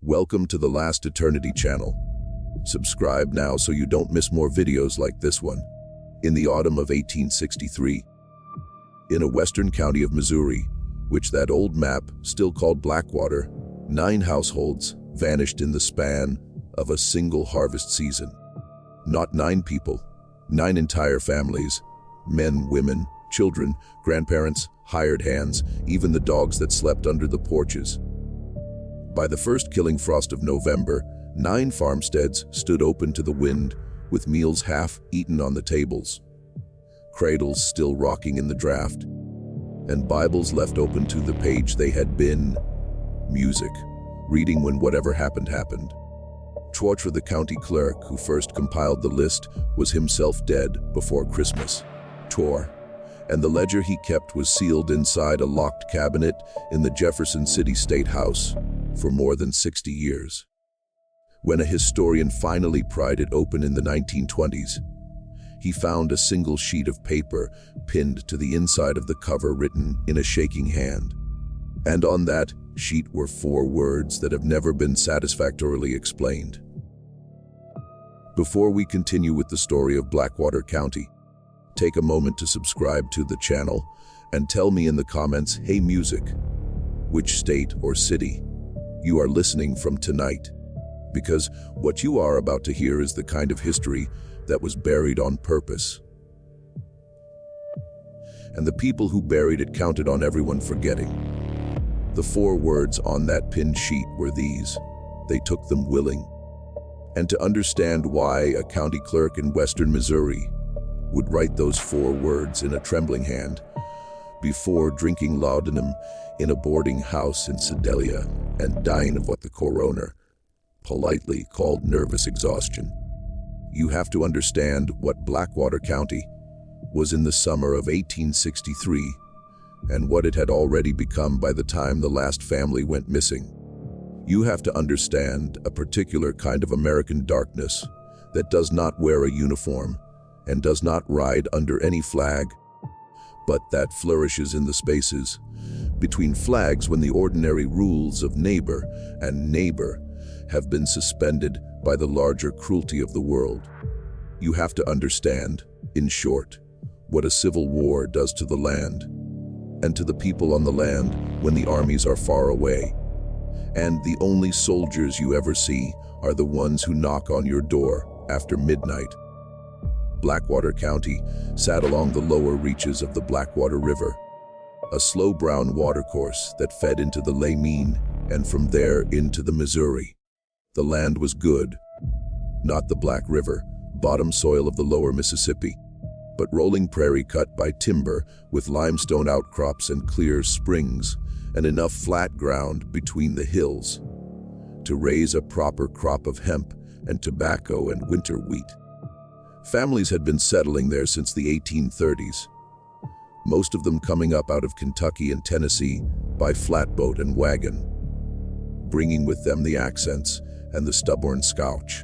Welcome to the Last Eternity channel. Subscribe now so you don't miss more videos like this one. In the autumn of 1863, in a western county of Missouri, which that old map still called Blackwater, 9 households vanished in the span of a single harvest season. Not 9 people, 9 entire families, men, women, children, grandparents, hired hands, even the dogs that slept under the porches. By the first killing frost of November, 9 farmsteads stood open to the wind, with meals half eaten on the tables, cradles still rocking in the draft, and Bibles left open to the page they had been. Music, reading when whatever happened happened. Blackwater, the county clerk who first compiled the list, was himself dead before Christmas. And the ledger he kept was sealed inside a locked cabinet in the Jefferson City State House for more than 60 years. When a historian finally pried it open in the 1920s, he found a single sheet of paper pinned to the inside of the cover, written in a shaking hand. And on that sheet were 4 words that have never been satisfactorily explained. Before we continue with the story of Blackwater County, take a moment to subscribe to the channel and tell me in the comments, hey music, which state or city you are listening from tonight, because what you are about to hear is the kind of history that was buried on purpose. And the people who buried it counted on everyone forgetting. The 4 words on that pinned sheet were these: they took them willing. And to understand why a county clerk in western Missouri would write those 4 words in a trembling hand before drinking laudanum in a boarding house in Sedalia and dying of what the coroner politely called nervous exhaustion, you have to understand what Blackwater County was in the summer of 1863 and what it had already become by the time the last family went missing. You have to understand a particular kind of American darkness that does not wear a uniform and does not ride under any flag, but that flourishes in the spaces between flags when the ordinary rules of neighbor and neighbor have been suspended by the larger cruelty of the world. You have to understand, in short, what a civil war does to the land and to the people on the land when the armies are far away, and the only soldiers you ever see are the ones who knock on your door after midnight. Blackwater County sat along the lower reaches of the Blackwater River, a slow brown watercourse that fed into the Lamine and from there into the Missouri. The land was good, not the Black River, bottom soil of the lower Mississippi, but rolling prairie cut by timber with limestone outcrops and clear springs and enough flat ground between the hills to raise a proper crop of hemp and tobacco and winter wheat. Families had been settling there since the 1830s, most of them coming up out of Kentucky and Tennessee by flatboat and wagon, bringing with them the accents and the stubborn Scotch,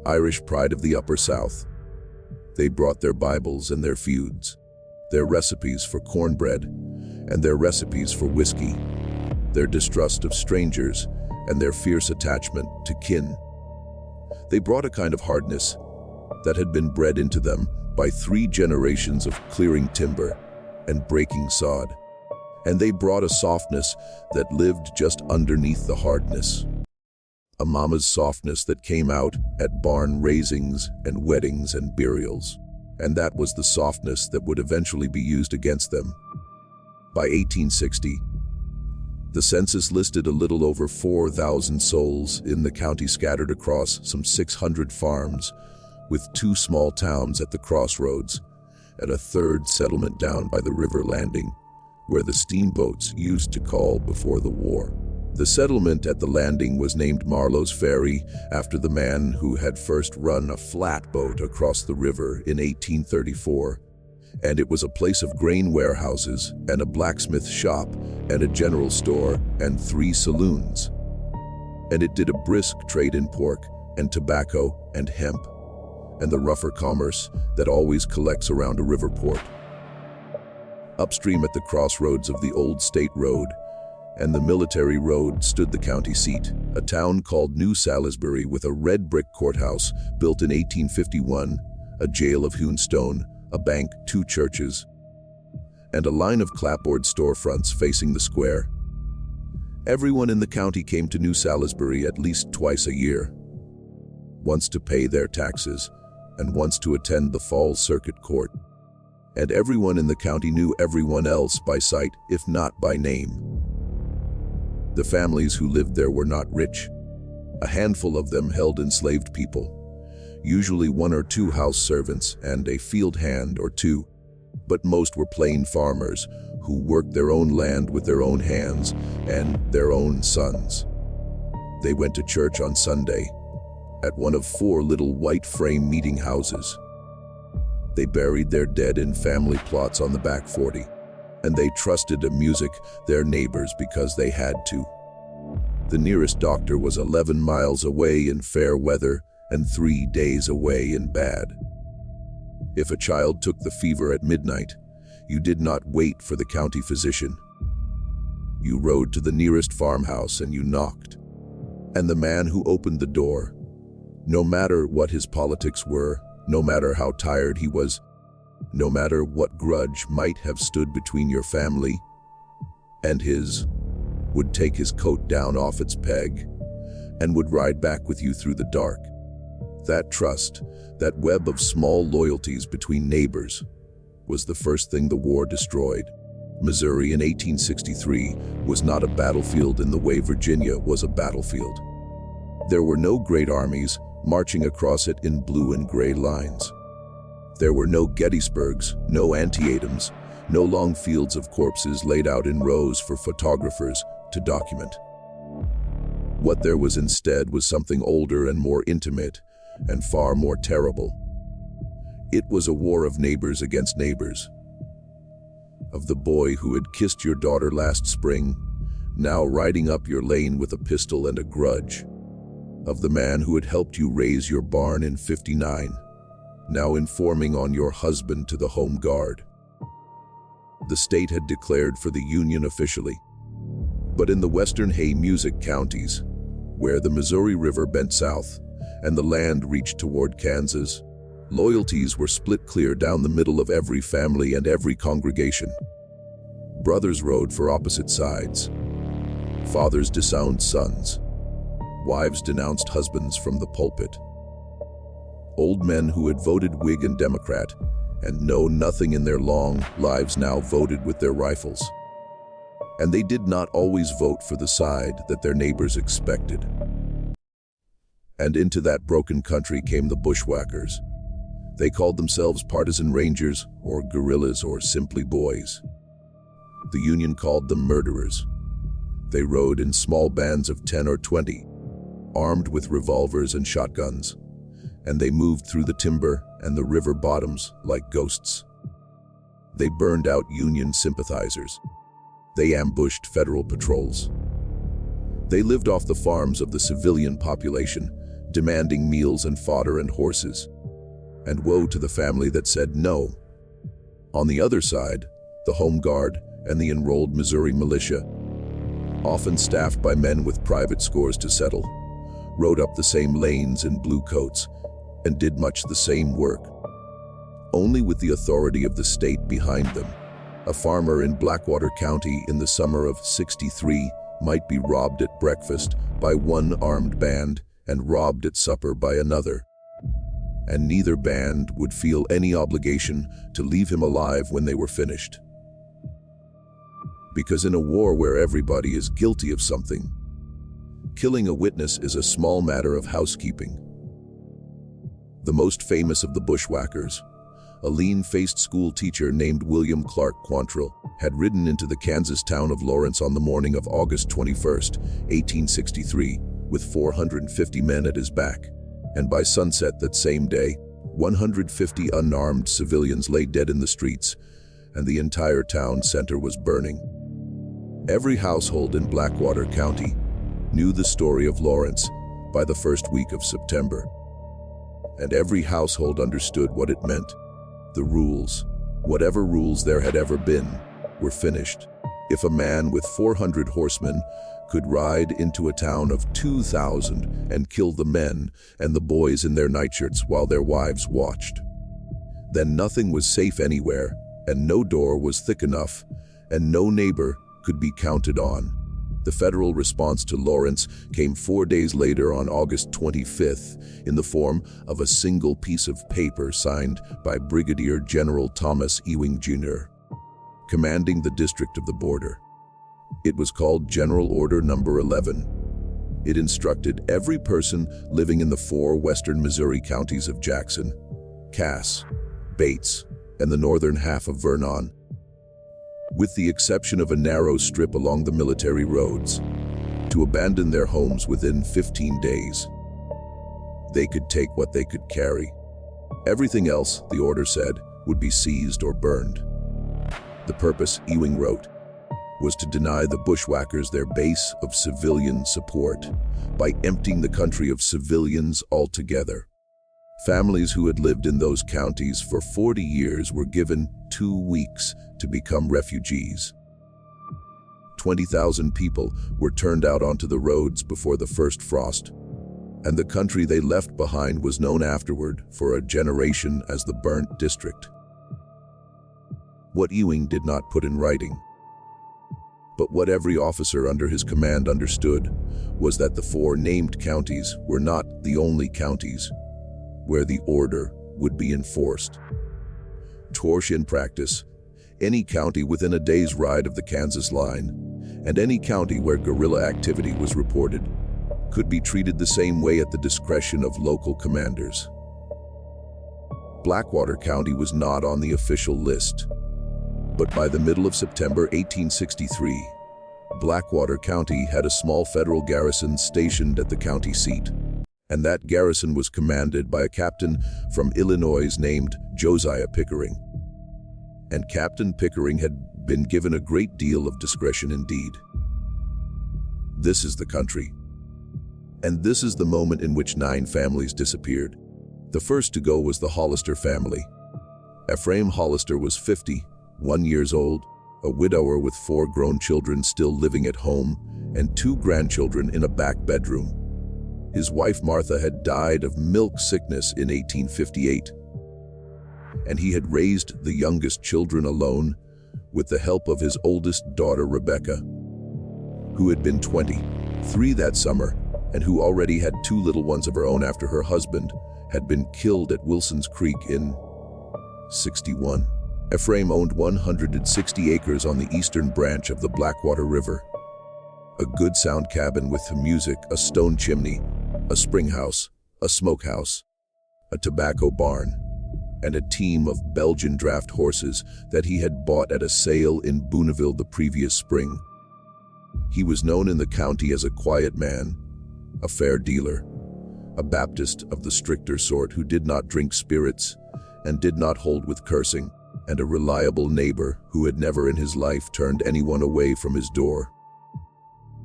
Irish pride of the Upper South. They brought their Bibles and their feuds, their recipes for cornbread and their recipes for whiskey, their distrust of strangers and their fierce attachment to kin. They brought a kind of hardness that had been bred into them by 3 generations of clearing timber and breaking sod, and they brought a softness that lived just underneath the hardness. A mama's softness that came out at barn raisings and weddings and burials, and that was the softness that would eventually be used against them. By 1860, the census listed a little over 4,000 souls in the county, scattered across some 600 farms, with 2 small towns at the crossroads and a 3rd settlement down by the river landing, where the steamboats used to call before the war. The settlement at the landing was named Marlowe's Ferry after the man who had first run a flatboat across the river in 1834, and it was a place of grain warehouses and a blacksmith shop and a general store and 3 saloons. And it did a brisk trade in pork and tobacco and hemp and the rougher commerce that always collects around a river port. Upstream at the crossroads of the old state road and the military road stood the county seat, a town called New Salisbury with a red brick courthouse built in 1851, a jail of hewn stone, a bank, 2 churches, and a line of clapboard storefronts facing the square. Everyone in the county came to New Salisbury at least twice a year, once to pay their taxes and once to attend the Fall Circuit Court. And everyone in the county knew everyone else by sight, if not by name. The families who lived there were not rich. A handful of them held enslaved people, usually 1 or 2 house servants and a field hand or 2, but most were plain farmers who worked their own land with their own hands and their own sons. They went to church on Sunday at one of 4 little white frame meeting houses. They buried their dead in family plots on the back 40, and they trusted to music their neighbors because they had to. The nearest doctor was 11 miles away in fair weather and 3 days away in bad. If a child took the fever at midnight, you did not wait for the county physician. You rode to the nearest farmhouse and you knocked. And the man who opened the door, no matter what his politics were, no matter how tired he was, no matter what grudge might have stood between your family and his, would take his coat down off its peg and would ride back with you through the dark. That trust, that web of small loyalties between neighbors, was the first thing the war destroyed. Missouri in 1863 was not a battlefield in the way Virginia was a battlefield. There were no great armies marching across it in blue and gray lines. There were no Gettysburgs, no Antietam's, no long fields of corpses laid out in rows for photographers to document. What there was instead was something older and more intimate and far more terrible. It was a war of neighbors against neighbors. Of the boy who had kissed your daughter last spring, now riding up your lane with a pistol and a grudge. Of the man who had helped you raise your barn in '59, now informing on your husband to the Home Guard. The state had declared for the Union officially, but in the western Hay Music counties, where the Missouri River bent south and the land reached toward Kansas, loyalties were split clear down the middle of every family and every congregation. Brothers rode for opposite sides. Fathers disowned sons. Wives denounced husbands from the pulpit. Old men who had voted Whig and Democrat and know nothing in their long lives now voted with their rifles. And they did not always vote for the side that their neighbors expected. And into that broken country came the bushwhackers. They called themselves partisan rangers or guerrillas or simply boys. The Union called them murderers. They rode in small bands of 10 or 20, armed with revolvers and shotguns, and they moved through the timber and the river bottoms like ghosts. They burned out Union sympathizers. They ambushed federal patrols. They lived off the farms of the civilian population, demanding meals and fodder and horses. And woe to the family that said no. On the other side, the Home Guard and the enrolled Missouri militia, often staffed by men with private scores to settle, rode up the same lanes in blue coats and did much the same work, only with the authority of the state behind them. A farmer in Blackwater County in the summer of '63 might be robbed at breakfast by one armed band and robbed at supper by another. And neither band would feel any obligation to leave him alive when they were finished. Because in a war where everybody is guilty of something, killing a witness is a small matter of housekeeping. The most famous of the bushwhackers, a lean-faced school teacher named William Clark Quantrill, had ridden into the Kansas town of Lawrence on the morning of August 21st, 1863, with 450 men at his back. And by sunset that same day, 150 unarmed civilians lay dead in the streets, and the entire town center was burning. Every household in Blackwater County knew the story of Lawrence by the first week of September. And every household understood what it meant. The rules, whatever rules there had ever been, were finished. If a man with 400 horsemen could ride into a town of 2,000 and kill the men and the boys in their nightshirts while their wives watched, then nothing was safe anywhere, and no door was thick enough, and no neighbor could be counted on. The federal response to Lawrence came 4 days later on August 25th in the form of a single piece of paper signed by Brigadier General Thomas Ewing Jr., commanding the District of the Border. It was called General Order Number 11. It instructed every person living in the 4 western Missouri counties of Jackson, Cass, Bates, and the northern half of Vernon, with the exception of a narrow strip along the military roads, to abandon their homes within 15 days. They could take what they could carry. Everything else, the order said, would be seized or burned. The purpose, Ewing wrote, was to deny the bushwhackers their base of civilian support by emptying the country of civilians altogether. Families who had lived in those counties for 40 years were given 2 weeks to become refugees. 20,000 people were turned out onto the roads before the first frost, and the country they left behind was known afterward for a generation as the Burnt District. What Ewing did not put in writing, but what every officer under his command understood, was that the 4 named counties were not the only counties where the order would be enforced. Torch in practice, any county within a day's ride of the Kansas line, and any county where guerrilla activity was reported, could be treated the same way at the discretion of local commanders. Blackwater County was not on the official list, but by the middle of September 1863, Blackwater County had a small federal garrison stationed at the county seat, and that garrison was commanded by a captain from Illinois named Josiah Pickering. And Captain Pickering had been given a great deal of discretion indeed. This is the country. And this is the moment in which 9 families disappeared. The first to go was the Hollister family. Ephraim Hollister was 51 years old, a widower with 4 grown children still living at home, and 2 grandchildren in a back bedroom. His wife Martha had died of milk sickness in 1858, and he had raised the youngest children alone with the help of his oldest daughter Rebecca, who had been 23 that summer and who already had 2 little ones of her own after her husband had been killed at Wilson's Creek in 61. Ephraim owned 160 acres on the eastern branch of the Blackwater River. A good sound cabin with music, a stone chimney, a spring house, a smokehouse, a tobacco barn, and a team of Belgian draft horses that he had bought at a sale in Booneville the previous spring. He was known in the county as a quiet man, a fair dealer, a Baptist of the stricter sort who did not drink spirits and did not hold with cursing, and a reliable neighbor who had never in his life turned anyone away from his door.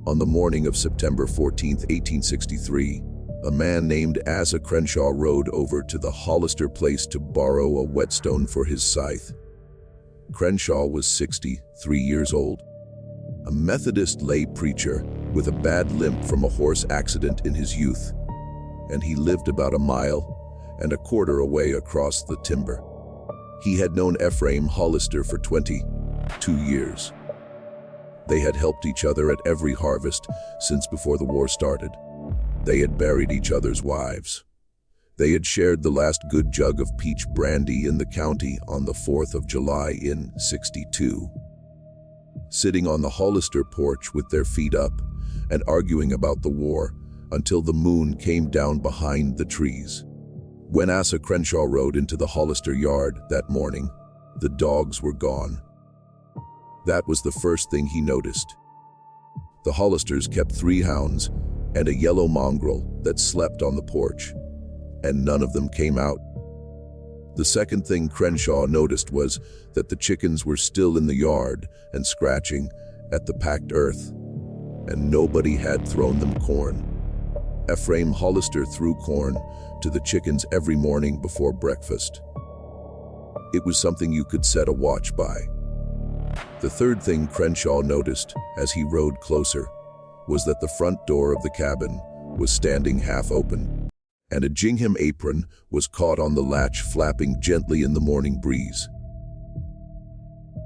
On the morning of September 14, 1863, a man named Asa Crenshaw rode over to the Hollister place to borrow a whetstone for his scythe. Crenshaw was 63 years old, a Methodist lay preacher with a bad limp from a horse accident in his youth, and he lived about 1.25 miles away across the timber. He had known Ephraim Hollister for 22 years. They had helped each other at every harvest since before the war started. They had buried each other's wives. They had shared the last good jug of peach brandy in the county on the 4th of July in 62. Sitting on the Hollister porch with their feet up and arguing about the war until the moon came down behind the trees. When Asa Crenshaw rode into the Hollister yard that morning, the dogs were gone. That was the first thing he noticed. The Hollisters kept 3 hounds and a yellow mongrel that slept on the porch, and none of them came out. The second thing Crenshaw noticed was that the chickens were still in the yard and scratching at the packed earth, and nobody had thrown them corn. Ephraim Hollister threw corn to the chickens every morning before breakfast. It was something you could set a watch by. The third thing Crenshaw noticed as he rode closer was that the front door of the cabin was standing half open, and a gingham apron was caught on the latch, flapping gently in the morning breeze.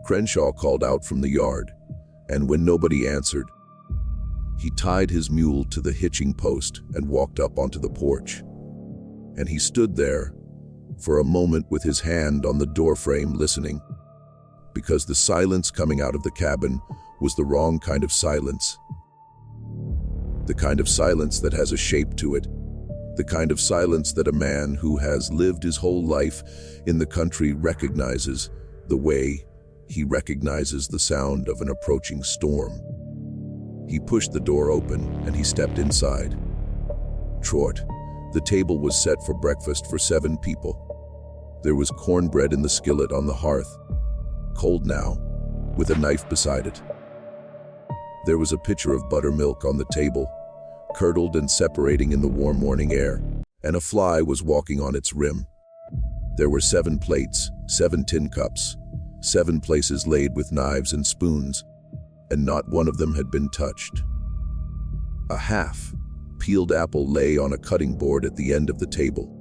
Crenshaw called out from the yard, and when nobody answered, he tied his mule to the hitching post and walked up onto the porch. And he stood there for a moment with his hand on the doorframe, listening, because the silence coming out of the cabin was the wrong kind of silence. The kind of silence that has a shape to it. The kind of silence that a man who has lived his whole life in the country recognizes, the way he recognizes the sound of an approaching storm. He pushed the door open and he stepped inside. Trot. The table was set for breakfast for 7 people. There was cornbread in the skillet on the hearth, cold now, with a knife beside it. There was a pitcher of buttermilk on the table, curdled and separating in the warm morning air, and a fly was walking on its rim. There were 7 plates, 7 tin cups, 7 places laid with knives and spoons, and not one of them had been touched. A half-peeled apple lay on a cutting board at the end of the table.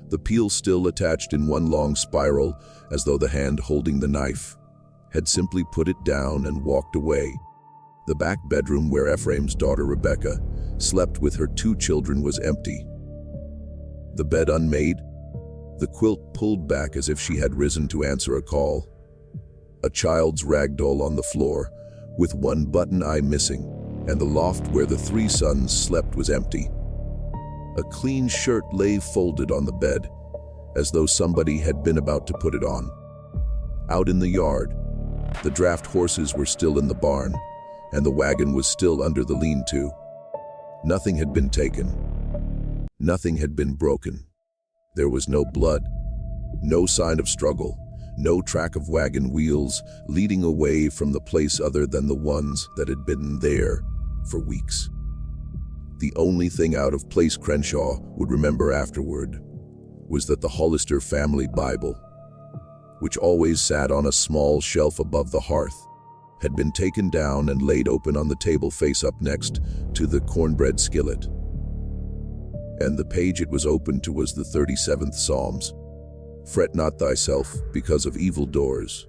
The peel still attached in one long spiral, as though the hand holding the knife had simply put it down and walked away. The back bedroom where Ephraim's daughter Rebecca slept with her 2 children was empty. The bed unmade, the quilt pulled back as if she had risen to answer a call. A child's ragdoll on the floor, with one button eye missing, and the loft where the 3 sons slept was empty. A clean shirt lay folded on the bed, as though somebody had been about to put it on. Out in the yard, the draft horses were still in the barn, and the wagon was still under the lean-to. Nothing had been taken. Nothing had been broken. There was no blood, no sign of struggle, no track of wagon wheels leading away from the place other than the ones that had been there for weeks. The only thing out of place Crenshaw would remember afterward was that the Hollister family Bible, which always sat on a small shelf above the hearth, had been taken down and laid open on the table face up next to the cornbread skillet. And the page it was open to was the 37th Psalms. Fret not thyself because of evildoers,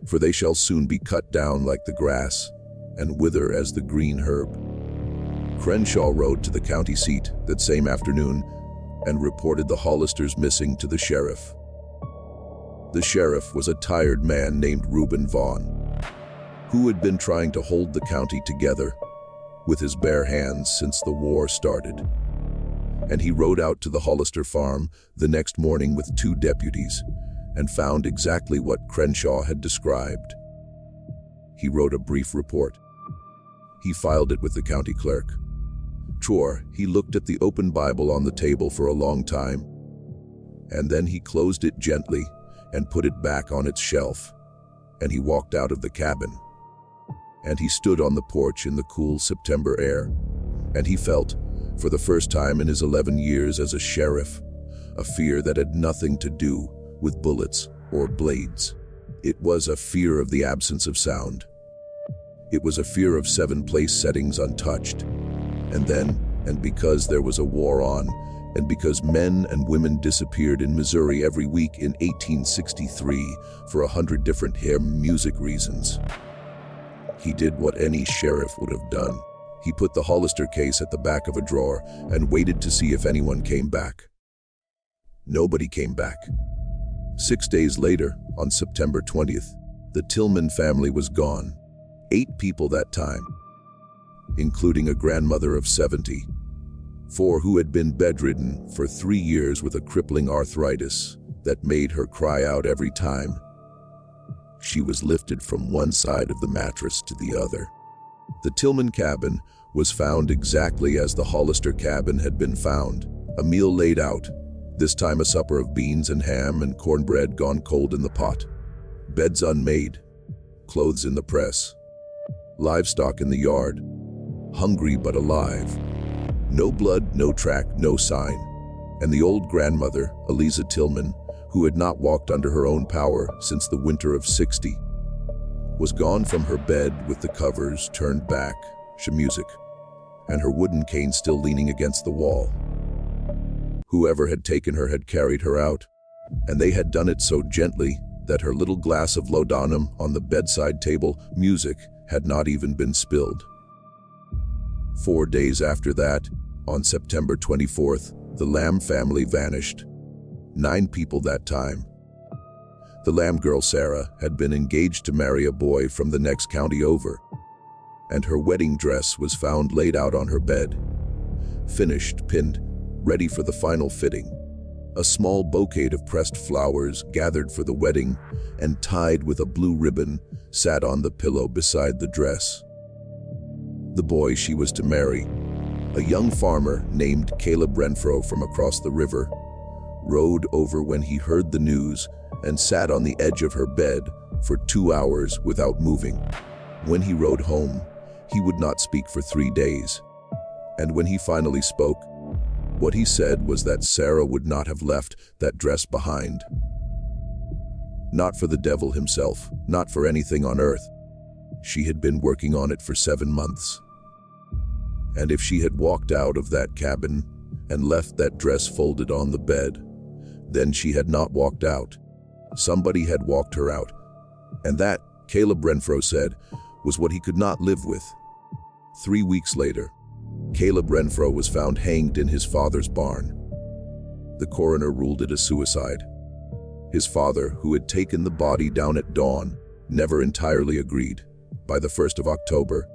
for they shall soon be cut down like the grass, and wither as the green herb. Crenshaw rode to the county seat that same afternoon and reported the Hollisters missing to the sheriff. The sheriff was a tired man named Reuben Vaughn, who had been trying to hold the county together with his bare hands since the war started. And he rode out to the Hollister farm the next morning with 2 deputies and found exactly what Crenshaw had described. He wrote a brief report. He filed it with the county clerk. He looked at the open Bible on the table for a long time, and then he closed it gently and put it back on its shelf, and he walked out of the cabin. And he stood on the porch in the cool September air, and he felt, for the first time in his 11 years as a sheriff, a fear that had nothing to do with bullets or blades. It was a fear of the absence of sound. It was a fear of 7 place settings untouched. And then, and because there was a war on, and because men and women disappeared in Missouri every week in 1863 for 100 different music reasons, he did what any sheriff would have done. He put the Hollister case at the back of a drawer and waited to see if anyone came back. Nobody came back. 6 days later, on September 20th, the Tillman family was gone. 8 people that time, including a grandmother of 70, 4 who had been bedridden for 3 years with a crippling arthritis that made her cry out every time she was lifted from one side of the mattress to the other. The Tillman cabin was found exactly as the Hollister cabin had been found. A meal laid out, this time a supper of beans and ham and cornbread gone cold in the pot. Beds unmade, clothes in the press, livestock in the yard, hungry but alive. No blood, no track, no sign. And the old grandmother, Eliza Tillman, who had not walked under her own power since the winter of '60, was gone from her bed with the covers turned back, music, and her wooden cane still leaning against the wall. Whoever had taken her had carried her out, and they had done it so gently that her little glass of laudanum on the bedside table, music, had not even been spilled. 4 days after that, on September 24th, the Lamb family vanished. 9 people that time. The Lamb girl, Sarah, had been engaged to marry a boy from the next county over, and her wedding dress was found laid out on her bed. Finished, pinned, ready for the final fitting. A small bouquet of pressed flowers gathered for the wedding and tied with a blue ribbon sat on the pillow beside the dress. The boy she was to marry, a young farmer named Caleb Renfro from across the river, rode over when he heard the news and sat on the edge of her bed for 2 hours without moving. When he rode home, he would not speak for 3 days. And when he finally spoke, what he said was that Sarah would not have left that dress behind. Not for the devil himself, not for anything on earth. She had been working on it for 7 months. And if she had walked out of that cabin and left that dress folded on the bed, then she had not walked out. Somebody had walked her out. And that, Caleb Renfro said, was what he could not live with. 3 weeks later, Caleb Renfro was found hanged in his father's barn. The coroner ruled it a suicide. His father, who had taken the body down at dawn, never entirely agreed. By the 1st of October,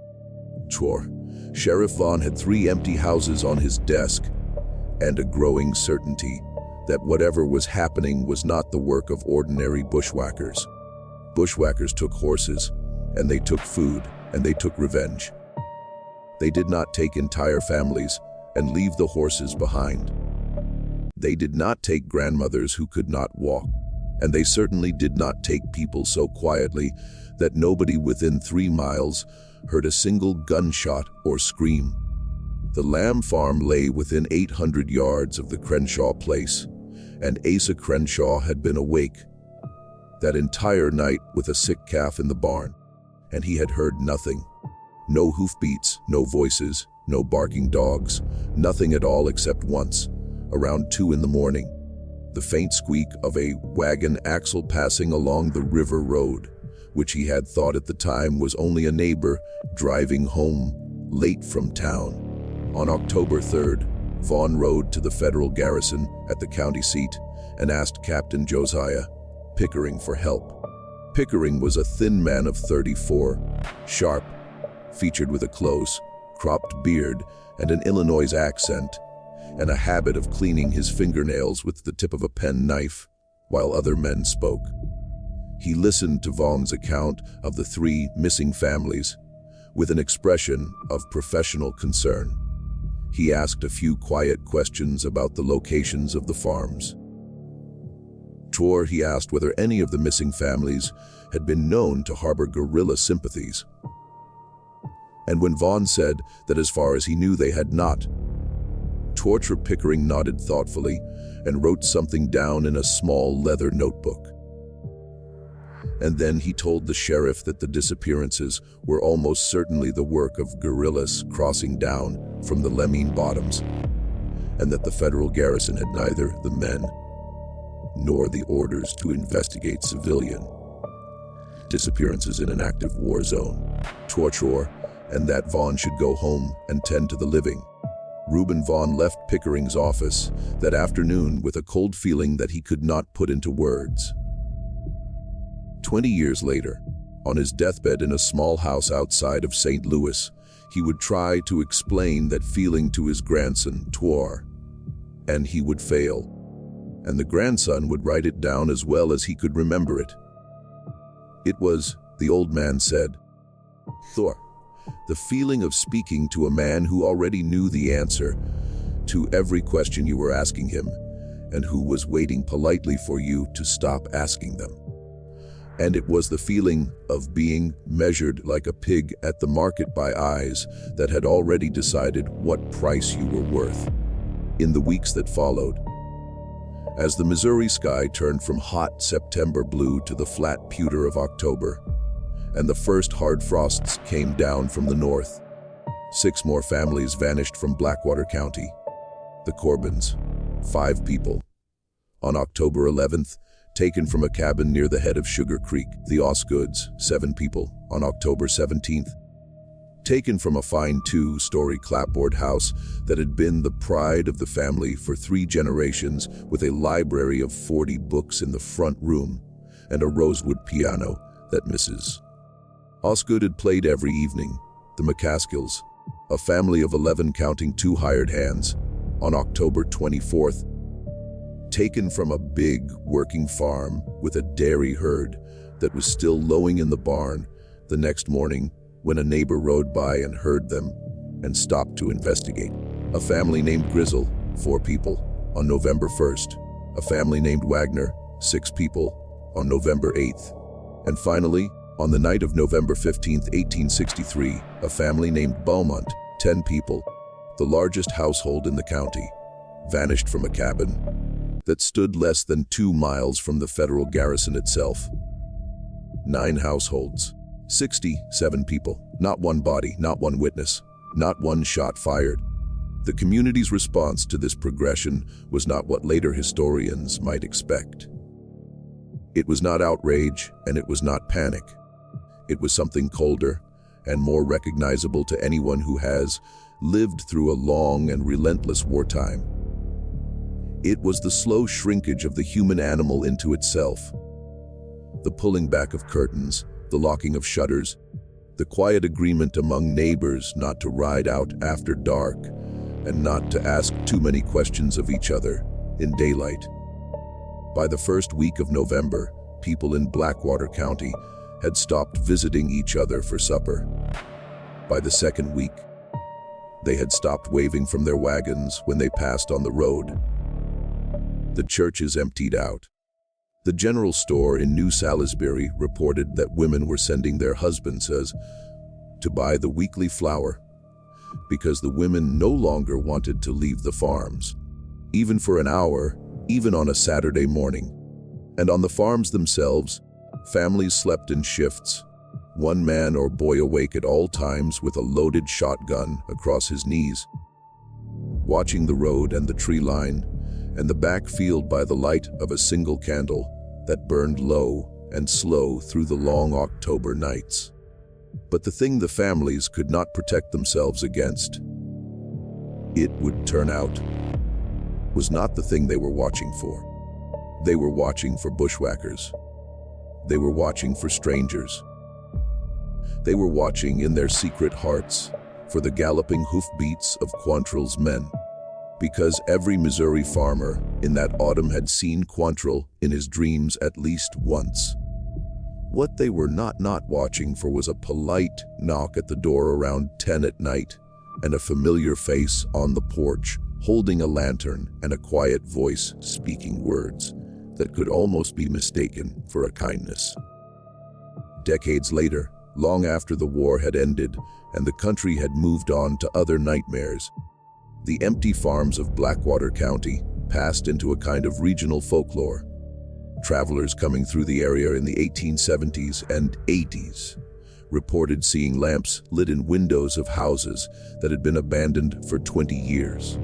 Sheriff Vaughn had 3 empty houses on his desk and a growing certainty that whatever was happening was not the work of ordinary bushwhackers. Bushwhackers took horses, and they took food, and they took revenge. They did not take entire families and leave the horses behind. They did not take grandmothers who could not walk, and they certainly did not take people so quietly that nobody within 3 miles heard a single gunshot or scream. The Lamb farm lay within 800 yards of the Crenshaw place, and Asa Crenshaw had been awake that entire night with a sick calf in the barn, and he had heard nothing. No hoofbeats, no voices, no barking dogs, nothing at all except once, around 2 in the morning, the faint squeak of a wagon axle passing along the river road, which he had thought at the time was only a neighbor driving home late from town. On October 3rd, Vaughn rode to the federal garrison at the county seat and asked Captain Josiah Pickering for help. Pickering was a thin man of 34, sharp, featured with a close, cropped beard and an Illinois accent, and a habit of cleaning his fingernails with the tip of a pen knife while other men spoke. He listened to Vaughn's account of the 3 missing families with an expression of professional concern. He asked a few quiet questions about the locations of the farms. He asked whether any of the missing families had been known to harbor guerrilla sympathies. And when Vaughn said that as far as he knew they had not, Torture Pickering nodded thoughtfully and wrote something down in a small leather notebook. And then he told the sheriff that the disappearances were almost certainly the work of guerrillas crossing down from the Lemeen Bottoms, and that the federal garrison had neither the men nor the orders to investigate civilian disappearances in an active war zone. Torture, and that Vaughn should go home and tend to the living. Reuben Vaughn left Pickering's office that afternoon with a cold feeling that he could not put into words. 20 years later, on his deathbed in a small house outside of St. Louis, he would try to explain that feeling to his grandson, Twar, and he would fail. And the grandson would write it down as well as he could remember it. It was, the old man said, Thor, the feeling of speaking to a man who already knew the answer to every question you were asking him, and who was waiting politely for you to stop asking them. And it was the feeling of being measured like a pig at the market by eyes that had already decided what price you were worth. In the weeks that followed, as the Missouri sky turned from hot September blue to the flat pewter of October, and the first hard frosts came down from the north. 6 more families vanished from Blackwater County. The Corbins, 5 people. On October 11th, taken from a cabin near the head of Sugar Creek. The Osgoods, 7 people. On October 17th, taken from a fine 2-story clapboard house that had been the pride of the family for 3 generations, with a library of 40 books in the front room and a rosewood piano that Mrs. Osgood had played every evening. The McCaskills, a family of 11 counting 2 hired hands. On October 24th, taken from a big working farm with a dairy herd that was still lowing in the barn the next morning when a neighbor rode by and heard them and stopped to investigate. A family named Grizzle, 4 people, on November 1st. A family named Wagner, 6 people, on November 8th. And finally, on the night of November 15th, 1863, a family named Beaumont, 10 people, the largest household in the county, vanished from a cabin that stood less than 2 miles from the federal garrison itself. 9 households, 67 people, not one body, not one witness, not one shot fired. The community's response to this progression was not what later historians might expect. It was not outrage, and it was not panic. It was something colder and more recognizable to anyone who has lived through a long and relentless wartime. It was the slow shrinkage of the human animal into itself. The pulling back of curtains, the locking of shutters, the quiet agreement among neighbors not to ride out after dark and not to ask too many questions of each other in daylight. By the first week of November, people in Blackwater County had stopped visiting each other for supper. By the second week, they had stopped waving from their wagons when they passed on the road. The churches emptied out. The general store in New Salisbury reported that women were sending their husbands to buy the weekly flour because the women no longer wanted to leave the farms, even for an hour, even on a Saturday morning. And on the farms themselves, families slept in shifts, one man or boy awake at all times with a loaded shotgun across his knees, watching the road and the tree line and the back field by the light of a single candle that burned low and slow through the long October nights. But the thing the families could not protect themselves against, it would turn out, was not the thing they were watching for. They were watching for bushwhackers. They were watching for strangers. They were watching in their secret hearts for the galloping hoofbeats of Quantrill's men, because every Missouri farmer in that autumn had seen Quantrill in his dreams at least once. What they were not watching for was a polite knock at the door around 10 at night and a familiar face on the porch holding a lantern and a quiet voice speaking words that could almost be mistaken for a kindness. Decades later, long after the war had ended and the country had moved on to other nightmares, the empty farms of Blackwater County passed into a kind of regional folklore. Travelers coming through the area in the 1870s and 80s reported seeing lamps lit in windows of houses that had been abandoned for 20 years.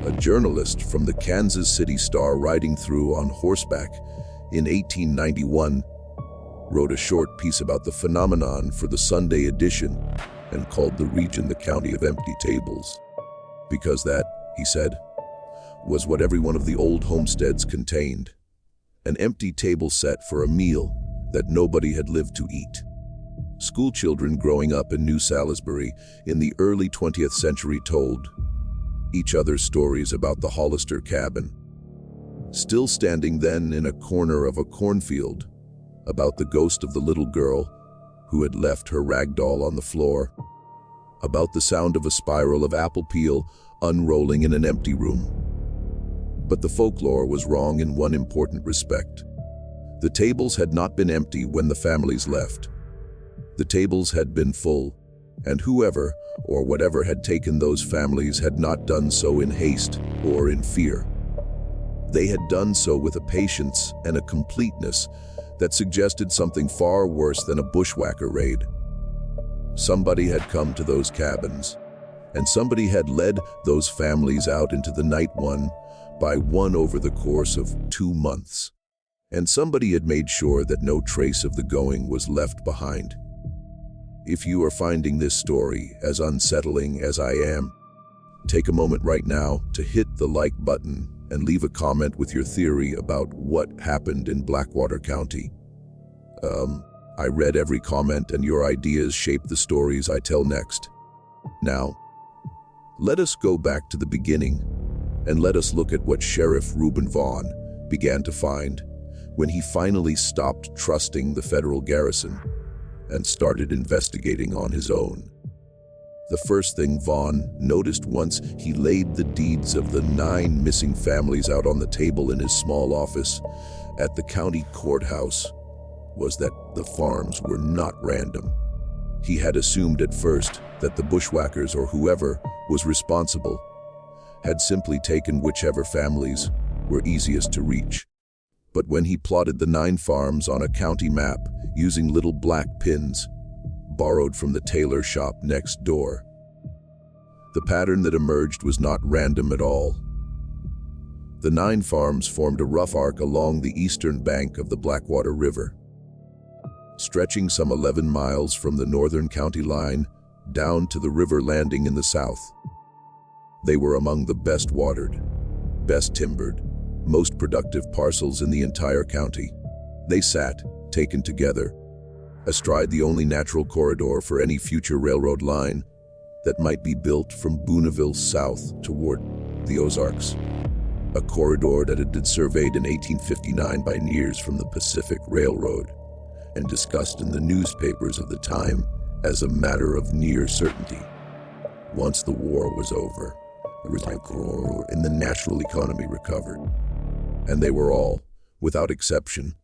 A journalist from the Kansas City Star riding through on horseback in 1891 wrote a short piece about the phenomenon for the Sunday edition and called the region the County of Empty Tables. Because that, he said, was what every one of the old homesteads contained. An empty table set for a meal that nobody had lived to eat. School children growing up in New Salisbury in the early 20th century told each other stories about the Hollister cabin, still standing then in a corner of a cornfield, about the ghost of the little girl who had left her rag doll on the floor, about the sound of a spiral of apple peel unrolling in an empty room. But the folklore was wrong in one important respect. The tables had not been empty when the families left. The tables had been full, and whoever or whatever had taken those families had not done so in haste or in fear. They had done so with a patience and a completeness that suggested something far worse than a bushwhacker raid. Somebody had come to those cabins, and somebody had led those families out into the night one by one over the course of 2 months. And somebody had made sure that no trace of the going was left behind. If you are finding this story as unsettling as I am, take a moment right now to hit the like button and leave a comment with your theory about what happened in Blackwater County. I read every comment, and your ideas shape the stories I tell next. Now, let us go back to the beginning and let us look at what Sheriff Reuben Vaughn began to find when he finally stopped trusting the federal garrison and started investigating on his own. The first thing Vaughn noticed once he laid the deeds of the 9 missing families out on the table in his small office at the county courthouse was that the farms were not random. He had assumed at first that the bushwhackers, or whoever was responsible, had simply taken whichever families were easiest to reach. But when he plotted the 9 farms on a county map using little black pins borrowed from the tailor shop next door, the pattern that emerged was not random at all. The 9 farms formed a rough arc along the eastern bank of the Blackwater River, stretching some 11 miles from the northern county line down to the river landing in the south. They were among the best watered, best timbered, most productive parcels in the entire county. They sat, taken together, astride the only natural corridor for any future railroad line that might be built from Booneville south toward the Ozarks, a corridor that had been surveyed in 1859 by engineers from the Pacific Railroad and discussed in the newspapers of the time as a matter of near certainty. Once the war was over, and the national economy recovered, and they were all, without exception,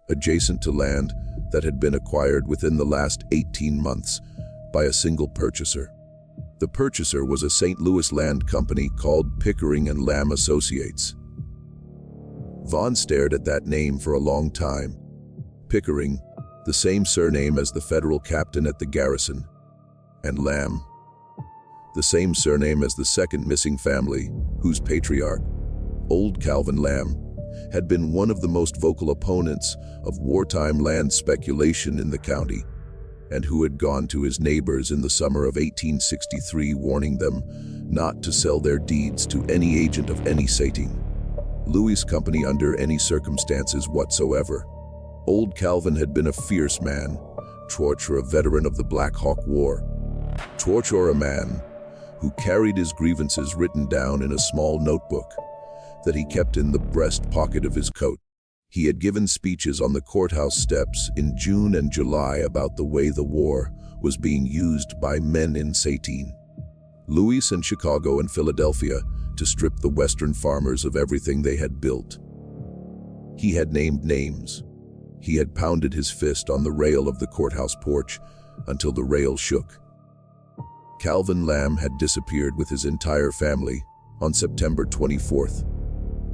adjacent to land that had been acquired within the last 18 months by a single purchaser. The purchaser was a St. Louis land company called Pickering and Lamb Associates. Vaughn stared at that name for a long time. Pickering, the same surname as the federal captain at the garrison, and Lamb, the same surname as the second missing family, whose patriarch, old Calvin Lamb, had been one of the most vocal opponents of wartime land speculation in the county, and who had gone to his neighbors in the summer of 1863 warning them not to sell their deeds to any agent of any setting, Louis Company, under any circumstances whatsoever. Old Calvin had been a fierce man, Torture, a veteran of the Black Hawk War. Torture, a man who carried his grievances written down in a small notebook that he kept in the breast pocket of his coat. He had given speeches on the courthouse steps in June and July about the way the war was being used by men in Satine, Louis and Chicago and Philadelphia to strip the Western farmers of everything they had built. He had named names. He had pounded his fist on the rail of the courthouse porch until the rail shook. Calvin Lamb had disappeared with his entire family on September 24th.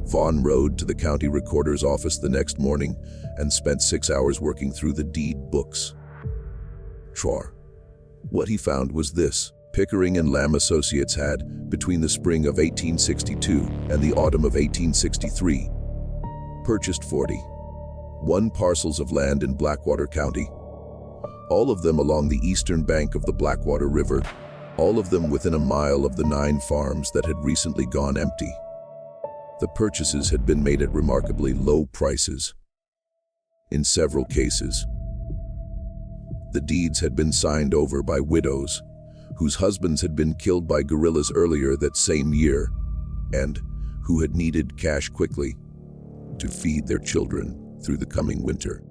Vaughn rode to the county recorder's office the next morning and spent 6 hours working through the deed books. What he found was this: Pickering and Lamb Associates had, between the spring of 1862 and the autumn of 1863, purchased 41 parcels of land in Blackwater County, all of them along the eastern bank of the Blackwater River, all of them within a mile of the 9 farms that had recently gone empty. The purchases had been made at remarkably low prices. In several cases, the deeds had been signed over by widows whose husbands had been killed by guerrillas earlier that same year and who had needed cash quickly to feed their children through the coming winter.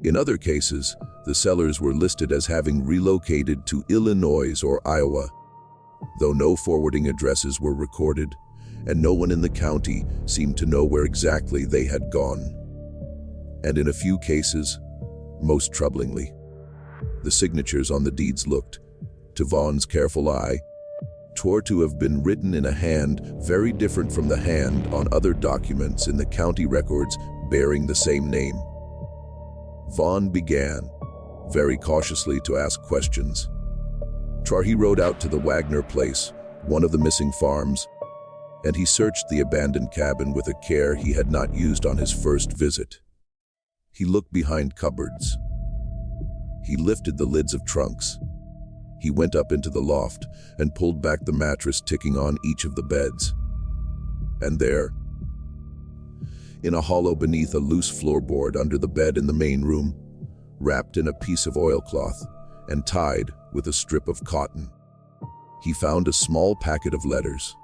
In other cases, the sellers were listed as having relocated to Illinois or Iowa, though no forwarding addresses were recorded, and no one in the county seemed to know where exactly they had gone. And in a few cases, most troublingly, the signatures on the deeds looked, to Vaughn's careful eye, to have been written in a hand very different from the hand on other documents in the county records bearing the same name. Vaughn began, very cautiously, to ask questions. He rode out to the Wagner place, one of the missing farms, and he searched the abandoned cabin with a care he had not used on his first visit. He looked behind cupboards. He lifted the lids of trunks. He went up into the loft and pulled back the mattress, ticking on each of the beds. And there, in a hollow beneath a loose floorboard under the bed in the main room, wrapped in a piece of oilcloth and tied with a strip of cotton, he found a small packet of letters.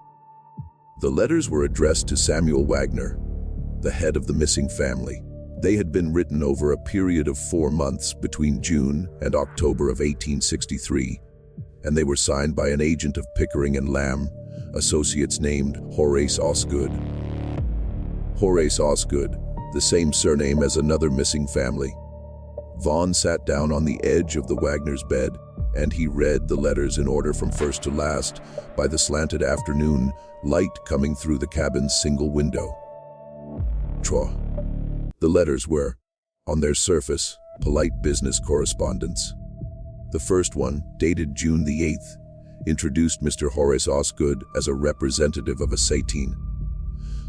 The letters were addressed to Samuel Wagner, the head of the missing family. They had been written over a period of 4 months between June and October of 1863, and they were signed by an agent of Pickering and Lamb, associates named Horace Osgood. Horace Osgood, the same surname as another missing family. Vaughn sat down on the edge of the Wagner's bed, and he read the letters in order from first to last by the slanted afternoon light coming through the cabin's single window. The letters were, on their surface, polite business correspondence. The first one, dated June the 8th, introduced Mr. Horace Osgood as a representative of a Satine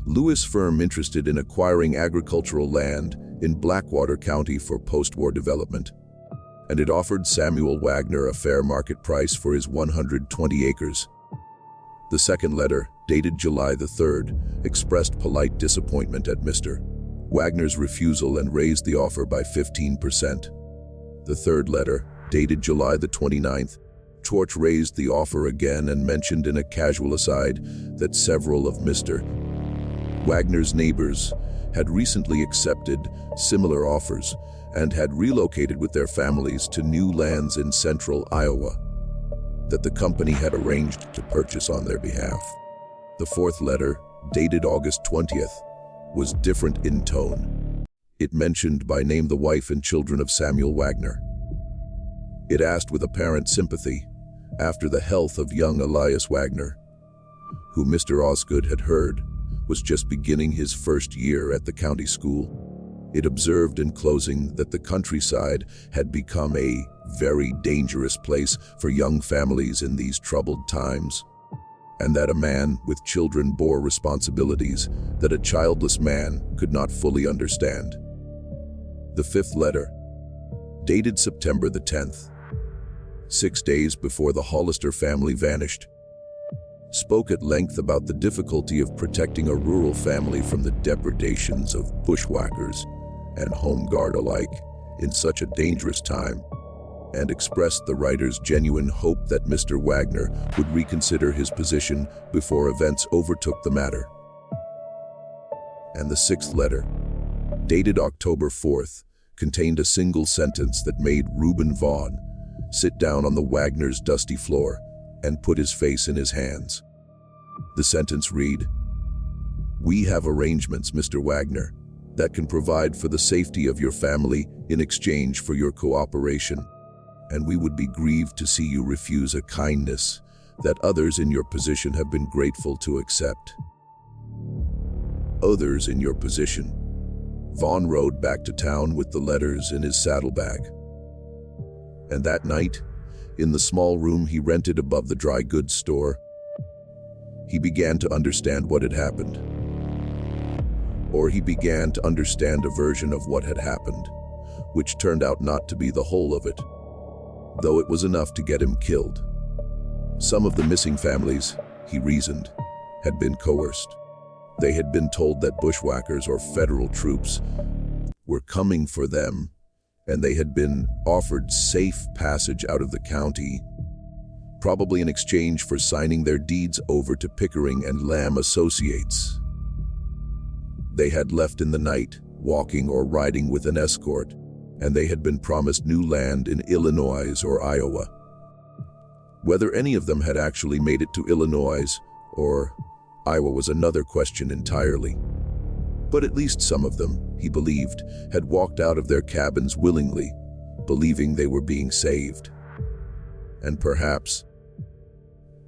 Lewis firm interested in acquiring agricultural land in Blackwater County for post-war development, and it offered Samuel Wagner a fair market price for his 120 acres. The second letter, dated July the 3rd, expressed polite disappointment at Mr. Wagner's refusal and raised the offer by 15%. The third letter, dated July the 29th, raised the offer again and mentioned in a casual aside that several of Mr. Wagner's neighbors had recently accepted similar offers and had relocated with their families to new lands in central Iowa that the company had arranged to purchase on their behalf. The fourth letter, dated August 20th, was different in tone. It mentioned by name the wife and children of Samuel Wagner. It asked with apparent sympathy after the health of young Elias Wagner, who Mr. Osgood had heard was just beginning his first year at the county school. It observed in closing that the countryside had become a very dangerous place for young families in these troubled times, and that a man with children bore responsibilities that a childless man could not fully understand. The fifth letter, dated September the 10th, 6 days before the Hollister family vanished, spoke at length about the difficulty of protecting a rural family from the depredations of bushwhackers and home guard alike in such a dangerous time, and expressed the writer's genuine hope that Mr. Wagner would reconsider his position before events overtook the matter. And the sixth letter, dated October 4th, contained a single sentence that made Reuben Vaughn sit down on the Wagner's dusty floor and put his face in his hands. The sentence read, "We have arrangements, Mr. Wagner, that can provide for the safety of your family in exchange for your cooperation, and we would be grieved to see you refuse a kindness that others in your position have been grateful to accept." Others in your position. Vaughn rode back to town with the letters in his saddlebag. And that night, in the small room he rented above the dry goods store, he began to understand what had happened. Or he began to understand a version of what had happened, which turned out not to be the whole of it, though it was enough to get him killed. Some of the missing families, he reasoned, had been coerced. They had been told that bushwhackers or federal troops were coming for them, and they had been offered safe passage out of the county, probably in exchange for signing their deeds over to Pickering and Lamb Associates. They had left in the night, walking or riding with an escort, and they had been promised new land in Illinois or Iowa. Whether any of them had actually made it to Illinois or Iowa was another question entirely. But at least some of them, he believed, had walked out of their cabins willingly, believing they were being saved. And perhaps,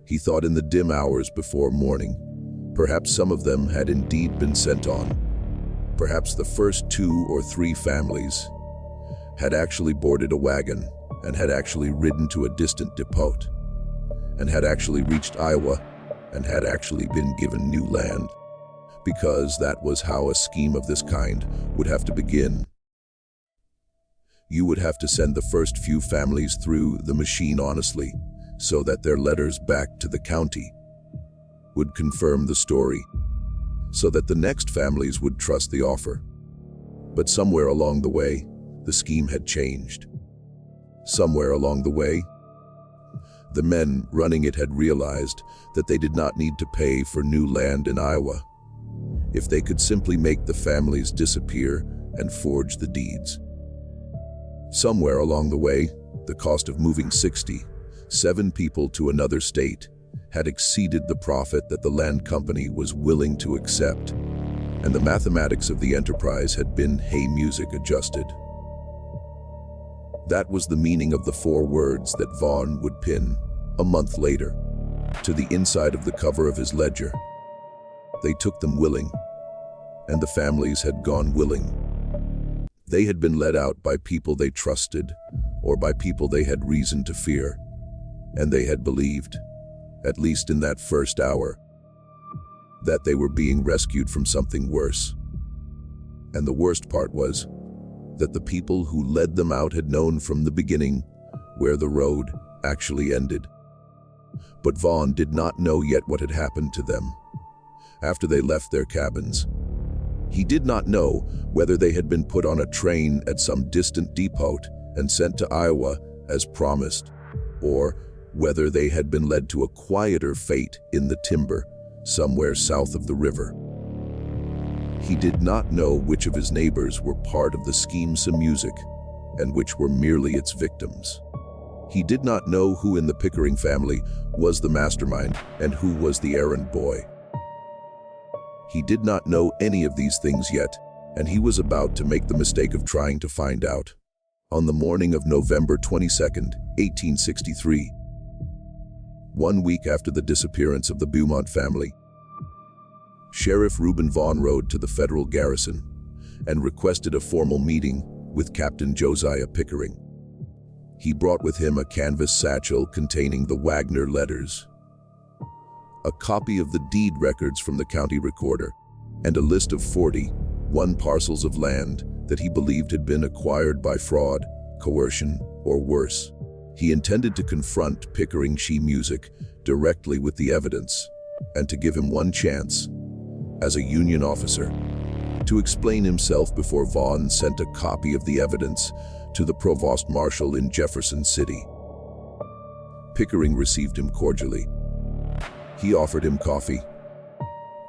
he thought in the dim hours before morning, perhaps some of them had indeed been sent on. Perhaps the first 2 or 3 families, had actually boarded a wagon and had actually ridden to a distant depot and had actually reached Iowa and had actually been given new land, because that was how a scheme of this kind would have to begin. You would have to send the first few families through the machine honestly, so that their letters back to the county would confirm the story, so that the next families would trust the offer. But somewhere along the way, the scheme had changed. Somewhere along the way, the men running it had realized that they did not need to pay for new land in Iowa if they could simply make the families disappear and forge the deeds. Somewhere along the way, the cost of moving 67 people to another state had exceeded the profit that the land company was willing to accept, and the mathematics of the enterprise had been hey music adjusted. That was the meaning of the 4 words that Vaughn would pin, a month later, to the inside of the cover of his ledger. They took them willing, and the families had gone willing. They had been let out by people they trusted, or by people they had reason to fear, and they had believed, at least in that first hour, that they were being rescued from something worse. And the worst part was that the people who led them out had known from the beginning where the road actually ended. But Vaughn did not know yet what had happened to them after they left their cabins. He did not know whether they had been put on a train at some distant depot and sent to Iowa as promised, or whether they had been led to a quieter fate in the timber somewhere south of the river. He did not know which of his neighbors were part of the scheme's music and which were merely its victims. He did not know who in the Pickering family was the mastermind and who was the errand boy. He did not know any of these things yet, and he was about to make the mistake of trying to find out. On the morning of November 22nd, 1863, 1 week after the disappearance of the Beaumont family, Sheriff Reuben Vaughn rode to the federal garrison and requested a formal meeting with Captain Josiah Pickering. He brought with him a canvas satchel containing the Wagner letters, a copy of the deed records from the county recorder, and a list of 41 parcels of land that he believed had been acquired by fraud, coercion, or worse. He intended to confront Pickering she music directly with the evidence and to give him one chance, as a Union officer, to explain himself before Vaughn sent a copy of the evidence to the provost marshal in Jefferson City. Pickering received him cordially. He offered him coffee.